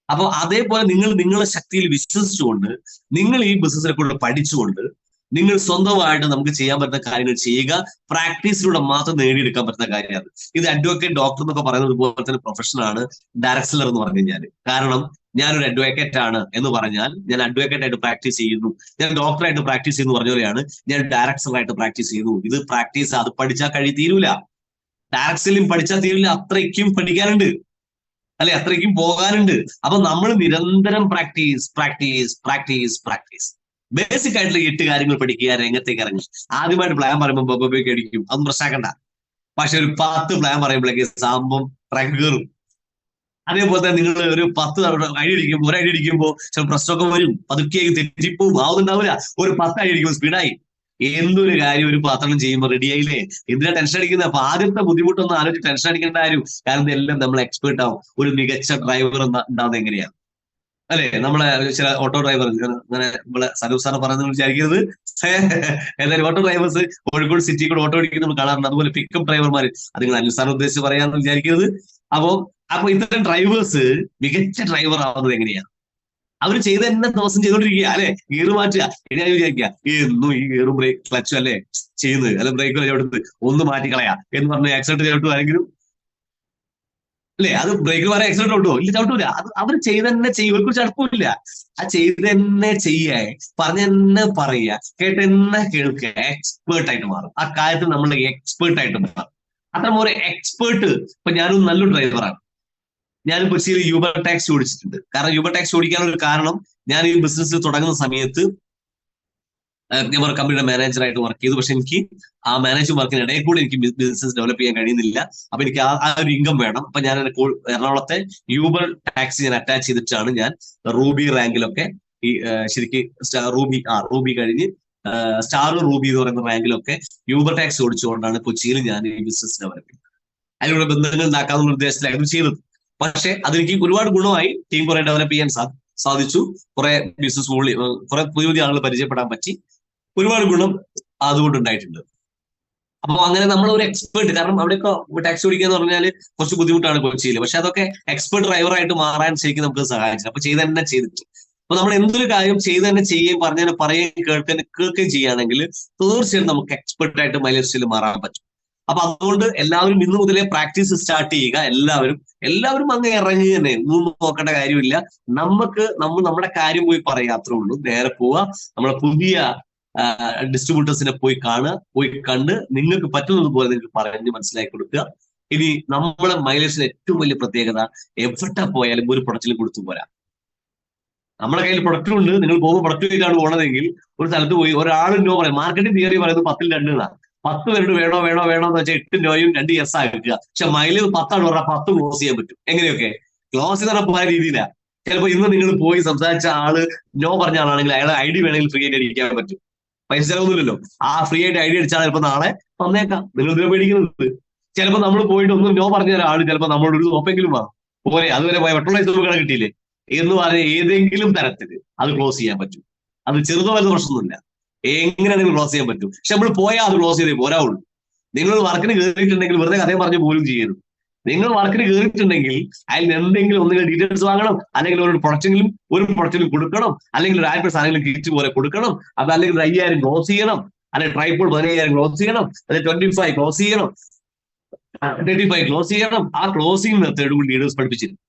അപ്പൊ അതേപോലെ നിങ്ങൾ നിങ്ങളുടെ ശക്തിയിൽ വിശ്വസിച്ചുകൊണ്ട്, നിങ്ങൾ ഈ ബിസിനസ്സിനെ കൊണ്ട് പഠിച്ചുകൊണ്ട്, നിങ്ങൾ സ്വന്തമായിട്ട് നമുക്ക് ചെയ്യാൻ പറ്റുന്ന കാര്യങ്ങൾ ചെയ്യുക. പ്രാക്ടീസിലൂടെ മാത്രം നേടിയെടുക്കാൻ പറ്റുന്ന കാര്യമാണ് ഇത്. അഡ്വക്കേറ്റ്, ഡോക്ടർ എന്നൊക്കെ പറയുന്നത് പോലെ തന്നെ പ്രൊഫഷനാണ് ഡയറക്ടർ എന്ന് പറഞ്ഞു കഴിഞ്ഞാൽ. കാരണം ഞാനൊരു അഡ്വക്കേറ്റ് ആണ് എന്ന് പറഞ്ഞാൽ ഞാൻ അഡ്വക്കേറ്റ് ആയിട്ട് പ്രാക്ടീസ് ചെയ്യുന്നു, ഞാൻ ഡോക്ടറായിട്ട് പ്രാക്ടീസ് ചെയ്യുന്നു പറഞ്ഞ പോലെയാണ് ഞാൻ ഡയറക്ടറായിട്ട് പ്രാക്ടീസ് ചെയ്യുന്നു. ഇത് പ്രാക്ടീസ്, അത് പഠിച്ചാൽ തീരൂല. ഡയറക്ടറിലും പഠിച്ചാൽ തീരില്ല, അത്രയ്ക്കും പഠിക്കാനുണ്ട് അല്ലെ, അത്രയ്ക്കും പോകാനുണ്ട്. അപ്പൊ നമ്മൾ നിരന്തരം പ്രാക്ടീസ്. ബേസിക് ആയിട്ടുള്ള 8 കാര്യങ്ങൾ പഠിക്കുക, രംഗത്തേക്ക് ഇറങ്ങി. ആദ്യമായിട്ട് പ്ലാൻ പറയുമ്പോൾ ബൊബൊബേക്ക് അടിക്കും, അതൊന്നും പ്രശ്നമാക്കണ്ട. പക്ഷെ ഒരു 10 പ്ലാൻ പറയുമ്പോഴേക്ക് സംഭവം ട്രാക്ക് കയറും. അതേപോലെ തന്നെ നിങ്ങൾ ഒരു 10 ഐഡിയ അടിക്കുമ്പോൾ, ഒരു ഐഡിയ അടിക്കുമ്പോൾ ചില പ്രശ്നമൊക്കെ വരും, പതുക്കെ തെറ്റിപ്പോവും, ആവുന്നുണ്ടാവില്ല. ഒരു 10 ഐഡിയ അടിക്കുമ്പോൾ സ്പീഡായി. എന്തൊരു കാര്യം ഒരു 10 ചെയ്യുമ്പോൾ റെഡി ആയില്ലേ? എന്തിനാ ടെൻഷൻ അടിക്കുന്നത്? അപ്പൊ ആദ്യത്തെ ബുദ്ധിമുട്ടൊന്നും ആലോചിച്ച് ടെൻഷൻ അടിക്കേണ്ട കാര്യം. കാരണം ഇതെല്ലാം നമ്മൾ എക്സ്പേർട്ട് ആവും. ഒരു മികച്ച ഡ്രൈവർ ഉണ്ടാവുന്നത് എങ്ങനെയാണ് അല്ലെ? നമ്മളെ ചില ഓട്ടോ ഡ്രൈവർ, അങ്ങനെ നമ്മളെ സനൂപ് സാറ് പറയുന്നത് വിചാരിക്കരുത്. എന്തായാലും ഓട്ടോ ഡ്രൈവേഴ്സ് കോഴിക്കോട് സിറ്റി കൂടെ ഓട്ടോ ഓടിക്കുന്നത് നമ്മൾ കാണാറുണ്ട്. അതുപോലെ പിക്കപ്പ് ഡ്രൈവർമാർ, അത് നിങ്ങൾ അനിൽ സാറിനെ ഉദ്ദേശിച്ച് പറയാന്ന് വിചാരിക്കരുത്. അപ്പൊ ഇത്തരം ഡ്രൈവേഴ്സ് മികച്ച ഡ്രൈവർ ആവുന്നത് എങ്ങനെയാണ്? അവർ ചെയ്ത് തന്നെ ദിവസം ചെയ്തോണ്ടിരിക്കുക അല്ലെ, ഗിയർ മാറ്റുക. ഇനി വിചാരിക്കുക എന്നും ഈ ഗിയറും ബ്രേക്ക് ക്ലച്ചും അല്ലെ ചെയ്യുന്നത്, അല്ലെ ബ്രേക്ക് ചവിട്ടുന്നത്, ഒന്ന് മാറ്റിക്കളയാ എന്ന് പറഞ്ഞ് ആക്സിഡന്റ് ചവിട്ടുവാണെങ്കിലും അല്ലെ, അത് ബ്രേക്കിൽ പറയാൻ ആക്സിഡന്റ് ചവിട്ടുമോ? ഇല്ല, ചവിട്ടൂല. അത് അവർ ചെയ്ത് തന്നെ ചെയ്യും, ഒരു ചടപ്പില്ല. ആ ചെയ്ത് തന്നെ ചെയ്യേ, പറഞ്ഞ തന്നെ പറയുക, കേട്ട് തന്നെ കേൾക്കുക, എക്സ്പേർട്ട് ആയിട്ട് മാറും. ആ കാര്യത്തിൽ നമ്മൾ എക്സ്പേർട്ട് ആയിട്ട് മാറും. അത്തരം ഒരു എക്സ്പേർട്ട്. ഇപ്പൊ ഞാനൊരു നല്ലൊരു ഡ്രൈവറാണ്. ഞാൻ കൊച്ചിയിൽ യൂബർ ടാക്സി ഓടിച്ചിട്ടുണ്ട്. കാരണം യൂബർ ടാക്സി ഓടിക്കാനുള്ള ഒരു കാരണം, ഞാൻ ഈ ബിസിനസ്സിൽ തുടങ്ങുന്ന സമയത്ത് ഞാൻ ഒരു കമ്പനിയുടെ മാനേജറായിട്ട് വർക്ക് ചെയ്തു. പക്ഷെ എനിക്ക് ആ മാനേജ് വർക്കിനിടയിൽ കൂടെ എനിക്ക് ബിസിനസ് ഡെവലപ്പ് ചെയ്യാൻ കഴിയുന്നില്ല. അപ്പൊ എനിക്ക് ആ ഒരു ഇൻകം വേണം. അപ്പൊ ഞാൻ എറണാകുളത്തെ യൂബർ ടാക്സി ഞാൻ അറ്റാച്ച് ചെയ്തിട്ടാണ് ഞാൻ റൂബി റാങ്കിലൊക്കെ ഈ ശരിക്കും റൂബി കഴിഞ്ഞ് സ്റ്റാർ റൂബി എന്ന് പറയുന്ന റാങ്കിലൊക്കെ യൂബർ ടാക്സി ഓടിച്ചുകൊണ്ടാണ് കൊച്ചിയിൽ ഞാൻ ഈ ബിസിനസ് ഡെവലപ്പ് ചെയ്യുന്നത്. അതിലൂടെ ബന്ധങ്ങൾ ഉണ്ടാക്കാവുന്ന ഉദ്ദേശത്തിലായിരുന്നു ചെയ്തത്. പക്ഷെ അതെനിക്ക് ഒരുപാട് ഗുണമായി. ടീം കുറെ ഡെവലപ്പ് ചെയ്യാൻ സാധിച്ചു. കുറെ ബിസിനസ് കുറെ പുതിയ പുതിയ ആളുകൾ പരിചയപ്പെടാൻ പറ്റി. ഒരുപാട് ഗുണം അതുകൊണ്ട് ഉണ്ടായിട്ടുണ്ട്. അപ്പൊ അങ്ങനെ നമ്മൾ ഒരു എക്സ്പേർട്ട്, കാരണം അവിടെയൊക്കെ ടാക്സി ഓടിക്കുക എന്ന് പറഞ്ഞാൽ കുറച്ച് ബുദ്ധിമുട്ടാണ് കൊച്ചിയിൽ, പക്ഷെ അതൊക്കെ എക്സ്പേർട്ട് ഡ്രൈവറായിട്ട് മാറാൻ ശരിക്കും നമുക്ക് സഹായിച്ചു. അപ്പൊ ചെയ്ത് തന്നെ ചെയ്തിട്ട്, അപ്പൊ നമ്മൾ എന്തൊരു കാര്യം ചെയ്ത് തന്നെ ചെയ്യുകയും പറഞ്ഞു തന്നെ പറയുകയും കേൾക്കുകയും ചെയ്യുകയാണെങ്കിൽ തീർച്ചയായിട്ടും നമുക്ക് എക്സ്പെർട്ട് ആയിട്ട് മൈലേജ് സ്റ്റൈലിൽ മാറാൻ പറ്റും. അപ്പൊ അതുകൊണ്ട് എല്ലാവരും ഇന്ന് മുതലേ പ്രാക്ടീസ് സ്റ്റാർട്ട് ചെയ്യുക. എല്ലാവരും അങ്ങ് ഇറങ്ങി തന്നെ, ഒന്നും നോക്കേണ്ട കാര്യമില്ല. നമ്മൾ നമ്മുടെ കാര്യം പോയി പറയുക, അത്രേ ഉള്ളൂ. നേരെ പോവുക, നമ്മളെ പുതിയ ഡിസ്ട്രിബ്യൂട്ടേഴ്സിനെ പോയി കാണുക, പോയി കണ്ട് നിങ്ങൾക്ക് പറ്റുന്നത് പോലെ നിങ്ങൾക്ക് പറഞ്ഞ് മനസ്സിലാക്കി കൊടുക്കുക. ഇനി നമ്മളെ മൈലേജിന്റെ ഏറ്റവും വലിയ പ്രത്യേകത, എവിടെ പോയാലും ഒരു പ്രൊഡക്റ്റിലും കൊടുത്തു പോരാ. നമ്മുടെ കയ്യിൽ പ്രൊഡക്റ്റും ഉണ്ട്, നിങ്ങൾ പോകുമ്പോൾ പ്രൊഡക്റ്റിലേക്കാണ് പോകണതെങ്കിൽ ഒരു സ്ഥലത്ത് പോയി ഒരാളും നോ പറയും. മാർക്കറ്റിംഗ് തിയറി പറയുന്നത് 10ൽ 2 എന്നാണ്. 10 പേരോട് വേണോ എന്ന് വെച്ചാൽ 8 നോയും 2 യെസ് ആക്കുക. പക്ഷെ മൈലേജ് 10 പറഞ്ഞാൽ 10 ക്ലോസ് ചെയ്യാൻ പറ്റും. എങ്ങനെയൊക്കെ ക്ലോസ് എന്ന് പറഞ്ഞാൽ പല രീതിയിലാണ്. ചിലപ്പോൾ ഇന്ന് നിങ്ങൾ പോയി സംസാരിച്ച ആള് നോ പറഞ്ഞ ആളാണെങ്കിൽ അയാളെ ഐ ഡി വേണമെങ്കിൽ ഫ്രീ ആയിട്ട് അടിക്കാൻ പറ്റും. പൈസ ചെലവൊന്നുമില്ലല്ലോ. ആ ഫ്രീ ആയിട്ട് ഐ ഡി അടിച്ചാൽ ചിലപ്പോൾ നാളെ വന്നേക്കാം. നിങ്ങൾ ഇതിനെ പേടിക്കുന്നത്. ചിലപ്പോൾ നമ്മൾ പോയിട്ട് ഒന്നും നോ പറഞ്ഞ ഒരാൾ ചിലപ്പോൾ നമ്മളോട് ഒരു നോപ്പെങ്കിലും വാങ്ങും. പോരെ, അതുവരെ പോയ പെട്രോൾ കട കിട്ടിയില്ലേ എന്ന് പറഞ്ഞ ഏതെങ്കിലും തരത്തിൽ അത് ക്ലോസ് ചെയ്യാൻ പറ്റും. അത് ചെറുതോ വലുതോ പ്രശ്നമൊന്നുമില്ല, എങ്ങനെ നിങ്ങൾ ക്ലോസ് ചെയ്യാൻ പറ്റും. പക്ഷെ നമ്മൾ പോയാൽ അത് ക്ലോസ് ചെയ്തേ പോരാവുള്ളൂ. നിങ്ങൾ വർക്കിന് കയറിയിട്ടുണ്ടെങ്കിൽ വെറുതെ കഥയും പറഞ്ഞ് പോലും ചെയ്യരുത്. നിങ്ങൾ വർക്കിന് കയറിയിട്ടുണ്ടെങ്കിൽ അതിൽ എന്തെങ്കിലും ഒന്നുകിൽ ഡീറ്റെയിൽസ് വാങ്ങണം, അല്ലെങ്കിൽ ഒരു പ്രൊഡക്റ്റിനും കൊടുക്കണം, അല്ലെങ്കിൽ ഒരു 1000 സാധനങ്ങളും കിറ്റ് പോലെ കൊടുക്കണം. അതല്ലെങ്കിൽ 5000 ക്ലോസ് ചെയ്യണം, അല്ലെങ്കിൽ ട്രൈപോഡ് 15000 ക്ലോസ് ചെയ്യണം, അല്ലെങ്കിൽ 25 ക്ലോസ് ചെയ്യണം, 35 ക്ലോസ് ചെയ്യണം. ആ ക്ലോസിംഗ് മെത്തേഡ് കൂടി ലീഡേഴ്സ് പഠിപ്പിച്ചിരുന്നു.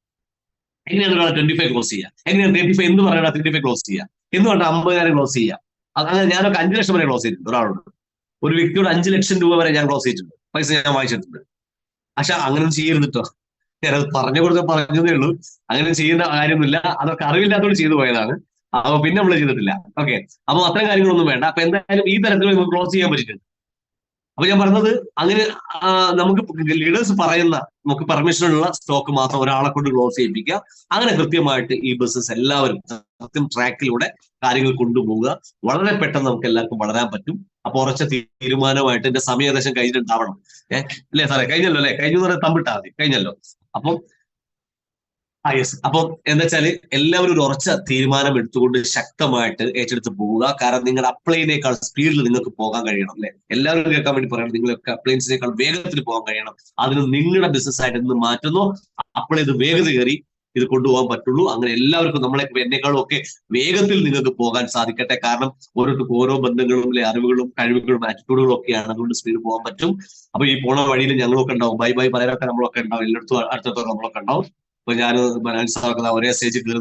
എങ്ങനെയാണ് ഒരാളെ 25 ക്ലോസ് ചെയ്യുക, എങ്ങനെയാണ് 35 എന്ന് പറയണ 35 ക്ലോസ് ചെയ്യുക, എന്ന് പറഞ്ഞാൽ 50,000 ക്ലോസ് ചെയ്യുക. അങ്ങനെ ഞാനൊക്കെ 5 ലക്ഷം വരെ ക്ലോസ് ചെയ്തിട്ടുണ്ട് ഒരാളോട്. ഒരു വ്യക്തിയോട് 5 ലക്ഷം രൂപ വരെ ഞാൻ ക്ലോസ് ചെയ്തിട്ടുണ്ട്. പൈസ ഞാൻ വാങ്ങിച്ചിട്ടുണ്ട്. പക്ഷെ അങ്ങനെ ചെയ്യരുത് കേട്ടോ. ഞാനത് പറഞ്ഞതേ ഉള്ളൂ. അങ്ങനെ ചെയ്യുന്ന കാര്യമൊന്നുമില്ല. അതൊക്കെ അറിവില്ലാത്തതുകൊണ്ട് ചെയ്തു പോയതാണ്. അപ്പൊ പിന്നെ നമ്മൾ ചെയ്തിട്ടില്ല. ഓക്കെ, അപ്പൊ അത്തരം കാര്യങ്ങളൊന്നും വേണ്ട. അപ്പൊ എന്തായാലും ഈ തരത്തിൽ നമുക്ക് ക്ലോസ് ചെയ്യാൻ പറ്റിയിട്ടുണ്ട്. അപ്പൊ ഞാൻ പറഞ്ഞത്, അങ്ങനെ നമുക്ക് ലീഡേഴ്സ് പറയുന്ന, നമുക്ക് പെർമിഷനുള്ള സ്റ്റോക്ക് മാത്രം ഒരാളെ കൊണ്ട് ക്ലോസ് ചെയ്യിപ്പിക്കുക. അങ്ങനെ കൃത്യമായിട്ട് ഈ ബിസിനസ് എല്ലാവരും കൃത്യം ട്രാക്കിലൂടെ കാര്യങ്ങൾ കൊണ്ടുപോവുക. വളരെ പെട്ടെന്ന് നമുക്ക് എല്ലാവർക്കും വളരാൻ പറ്റും. അപ്പൊ ഉറച്ച തീരുമാനമായിട്ട് എന്റെ സമയം ഏകദേശം കഴിഞ്ഞിട്ടുണ്ടാവണം. അല്ലേ സാറേ? കഴിഞ്ഞല്ലോ അല്ലെ? കഴിഞ്ഞു എന്ന് പറഞ്ഞാൽ തമ്പിട്ടാ മതി. കഴിഞ്ഞല്ലോ. അപ്പം യെസ്. അപ്പം എന്താ വെച്ചാല് എല്ലാവരും ഒരു ഉറച്ച തീരുമാനം എടുത്തുകൊണ്ട് ശക്തമായിട്ട് ഏറ്റെടുത്ത് പോവുക. കാരണം നിങ്ങളുടെ അപ്ലൈനേക്കാൾ സ്പീഡിൽ നിങ്ങൾക്ക് പോകാൻ കഴിയണം. അല്ലെ? എല്ലാവരും കേൾക്കാൻ വേണ്ടി പറയണം, നിങ്ങൾക്ക് അപ്ലൈൻസിനേക്കാൾ വേഗത്തിൽ പോകാൻ കഴിയണം. അതിന് നിങ്ങളുടെ ബിസിനസ് ആയിട്ട് എന്ത് മാറ്റുന്നോ അപ്ലൈ ഇത് വേഗത കയറി ഇത് കൊണ്ടുപോകാൻ പറ്റുള്ളൂ. അങ്ങനെ എല്ലാവർക്കും, നമ്മളെ എന്നെക്കാളും ഒക്കെ വേഗത്തിൽ നിങ്ങൾക്ക് പോകാൻ സാധിക്കട്ടെ. കാരണം ഓരോരുത്തർക്കും ഓരോ ബന്ധങ്ങളും, അറിവുകളും, കഴിവുകളും, ആറ്റിറ്റ്യൂഡുകളും ഒക്കെയാണ്. അതുകൊണ്ട് സ്പീഡ് പോകാൻ പറ്റും. അപ്പൊ ഈ പോണ വഴിയിൽ ഞങ്ങളൊക്കെ ഉണ്ടാവും. ബൈ ബൈ പറയാനൊക്കെ നമ്മളൊക്കെ ഉണ്ടാവും. എല്ലായിടത്തും അടുത്തൊക്കെ നമ്മളൊക്കെ ഉണ്ടാവും. ഇപ്പൊ ഞാൻ സാറൊക്കെ ഒരേ സ്റ്റേജിൽ കയറി,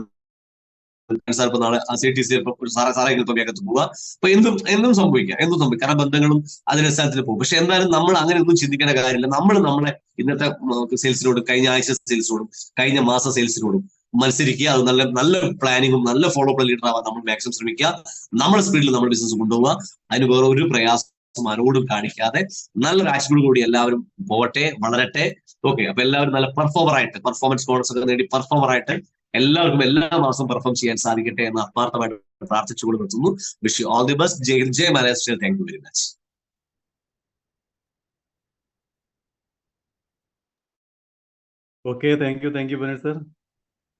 സാർ ഇപ്പൊ നാളെ CTC സാറേ ഇപ്പൊ വേഗത്ത് പോവുക. അപ്പൊ എന്തും സംഭവിക്കാം. കാരണം ബന്ധങ്ങളും അതിനനുസരിച്ച് പോകും. പക്ഷെ എന്തായാലും നമ്മൾ അങ്ങനെ ഒന്നും ചിന്തിക്കേണ്ട കാര്യമില്ല. നമ്മളെ ഇന്നത്തെ സെയിൽസിനോടും, കഴിഞ്ഞ ആഴ്ച സെയിൽസിനോടും, കഴിഞ്ഞ മാസ സെയിൽസിനോടും മത്സരിക്കുക. അത് നല്ല പ്ലാനിങ്ങും നല്ല ഫോളോ അപ്പ് ലീഡർ ആവാൻ നമ്മൾ മാക്സിമം ശ്രമിക്കുക. നമ്മുടെ സ്പീഡിൽ നമ്മുടെ ബിസിനസ് കൊണ്ടുപോവുക. അതിന് വേറെ ഒരു പ്രയാസം ആരോടും കാണിക്കാതെ നല്ലൊരു ആറ്റിറ്റ്യൂഡ് കൂടി എല്ലാവരും പോവട്ടെ, വളരട്ടെ. ഓക്കെ, അപ്പൊ എല്ലാവരും നല്ല പെർഫോമൻസ് ബോണസ് ഒക്കെ നേടി പെർഫോമറായിട്ട് എല്ലാവർക്കും എല്ലാ മാസവും പെർഫോം ചെയ്യാൻ സാധിക്കട്ടെ എന്ന് ആത്മാർത്ഥമായിട്ട് പ്രാർത്ഥിച്ചുകൊണ്ട് നിർത്തുന്നു. Wish you all the best. ജയ് Maharashtra. Thank you very much. Okay, thank you Banesh sir.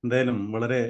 എന്തായാലും വളരെ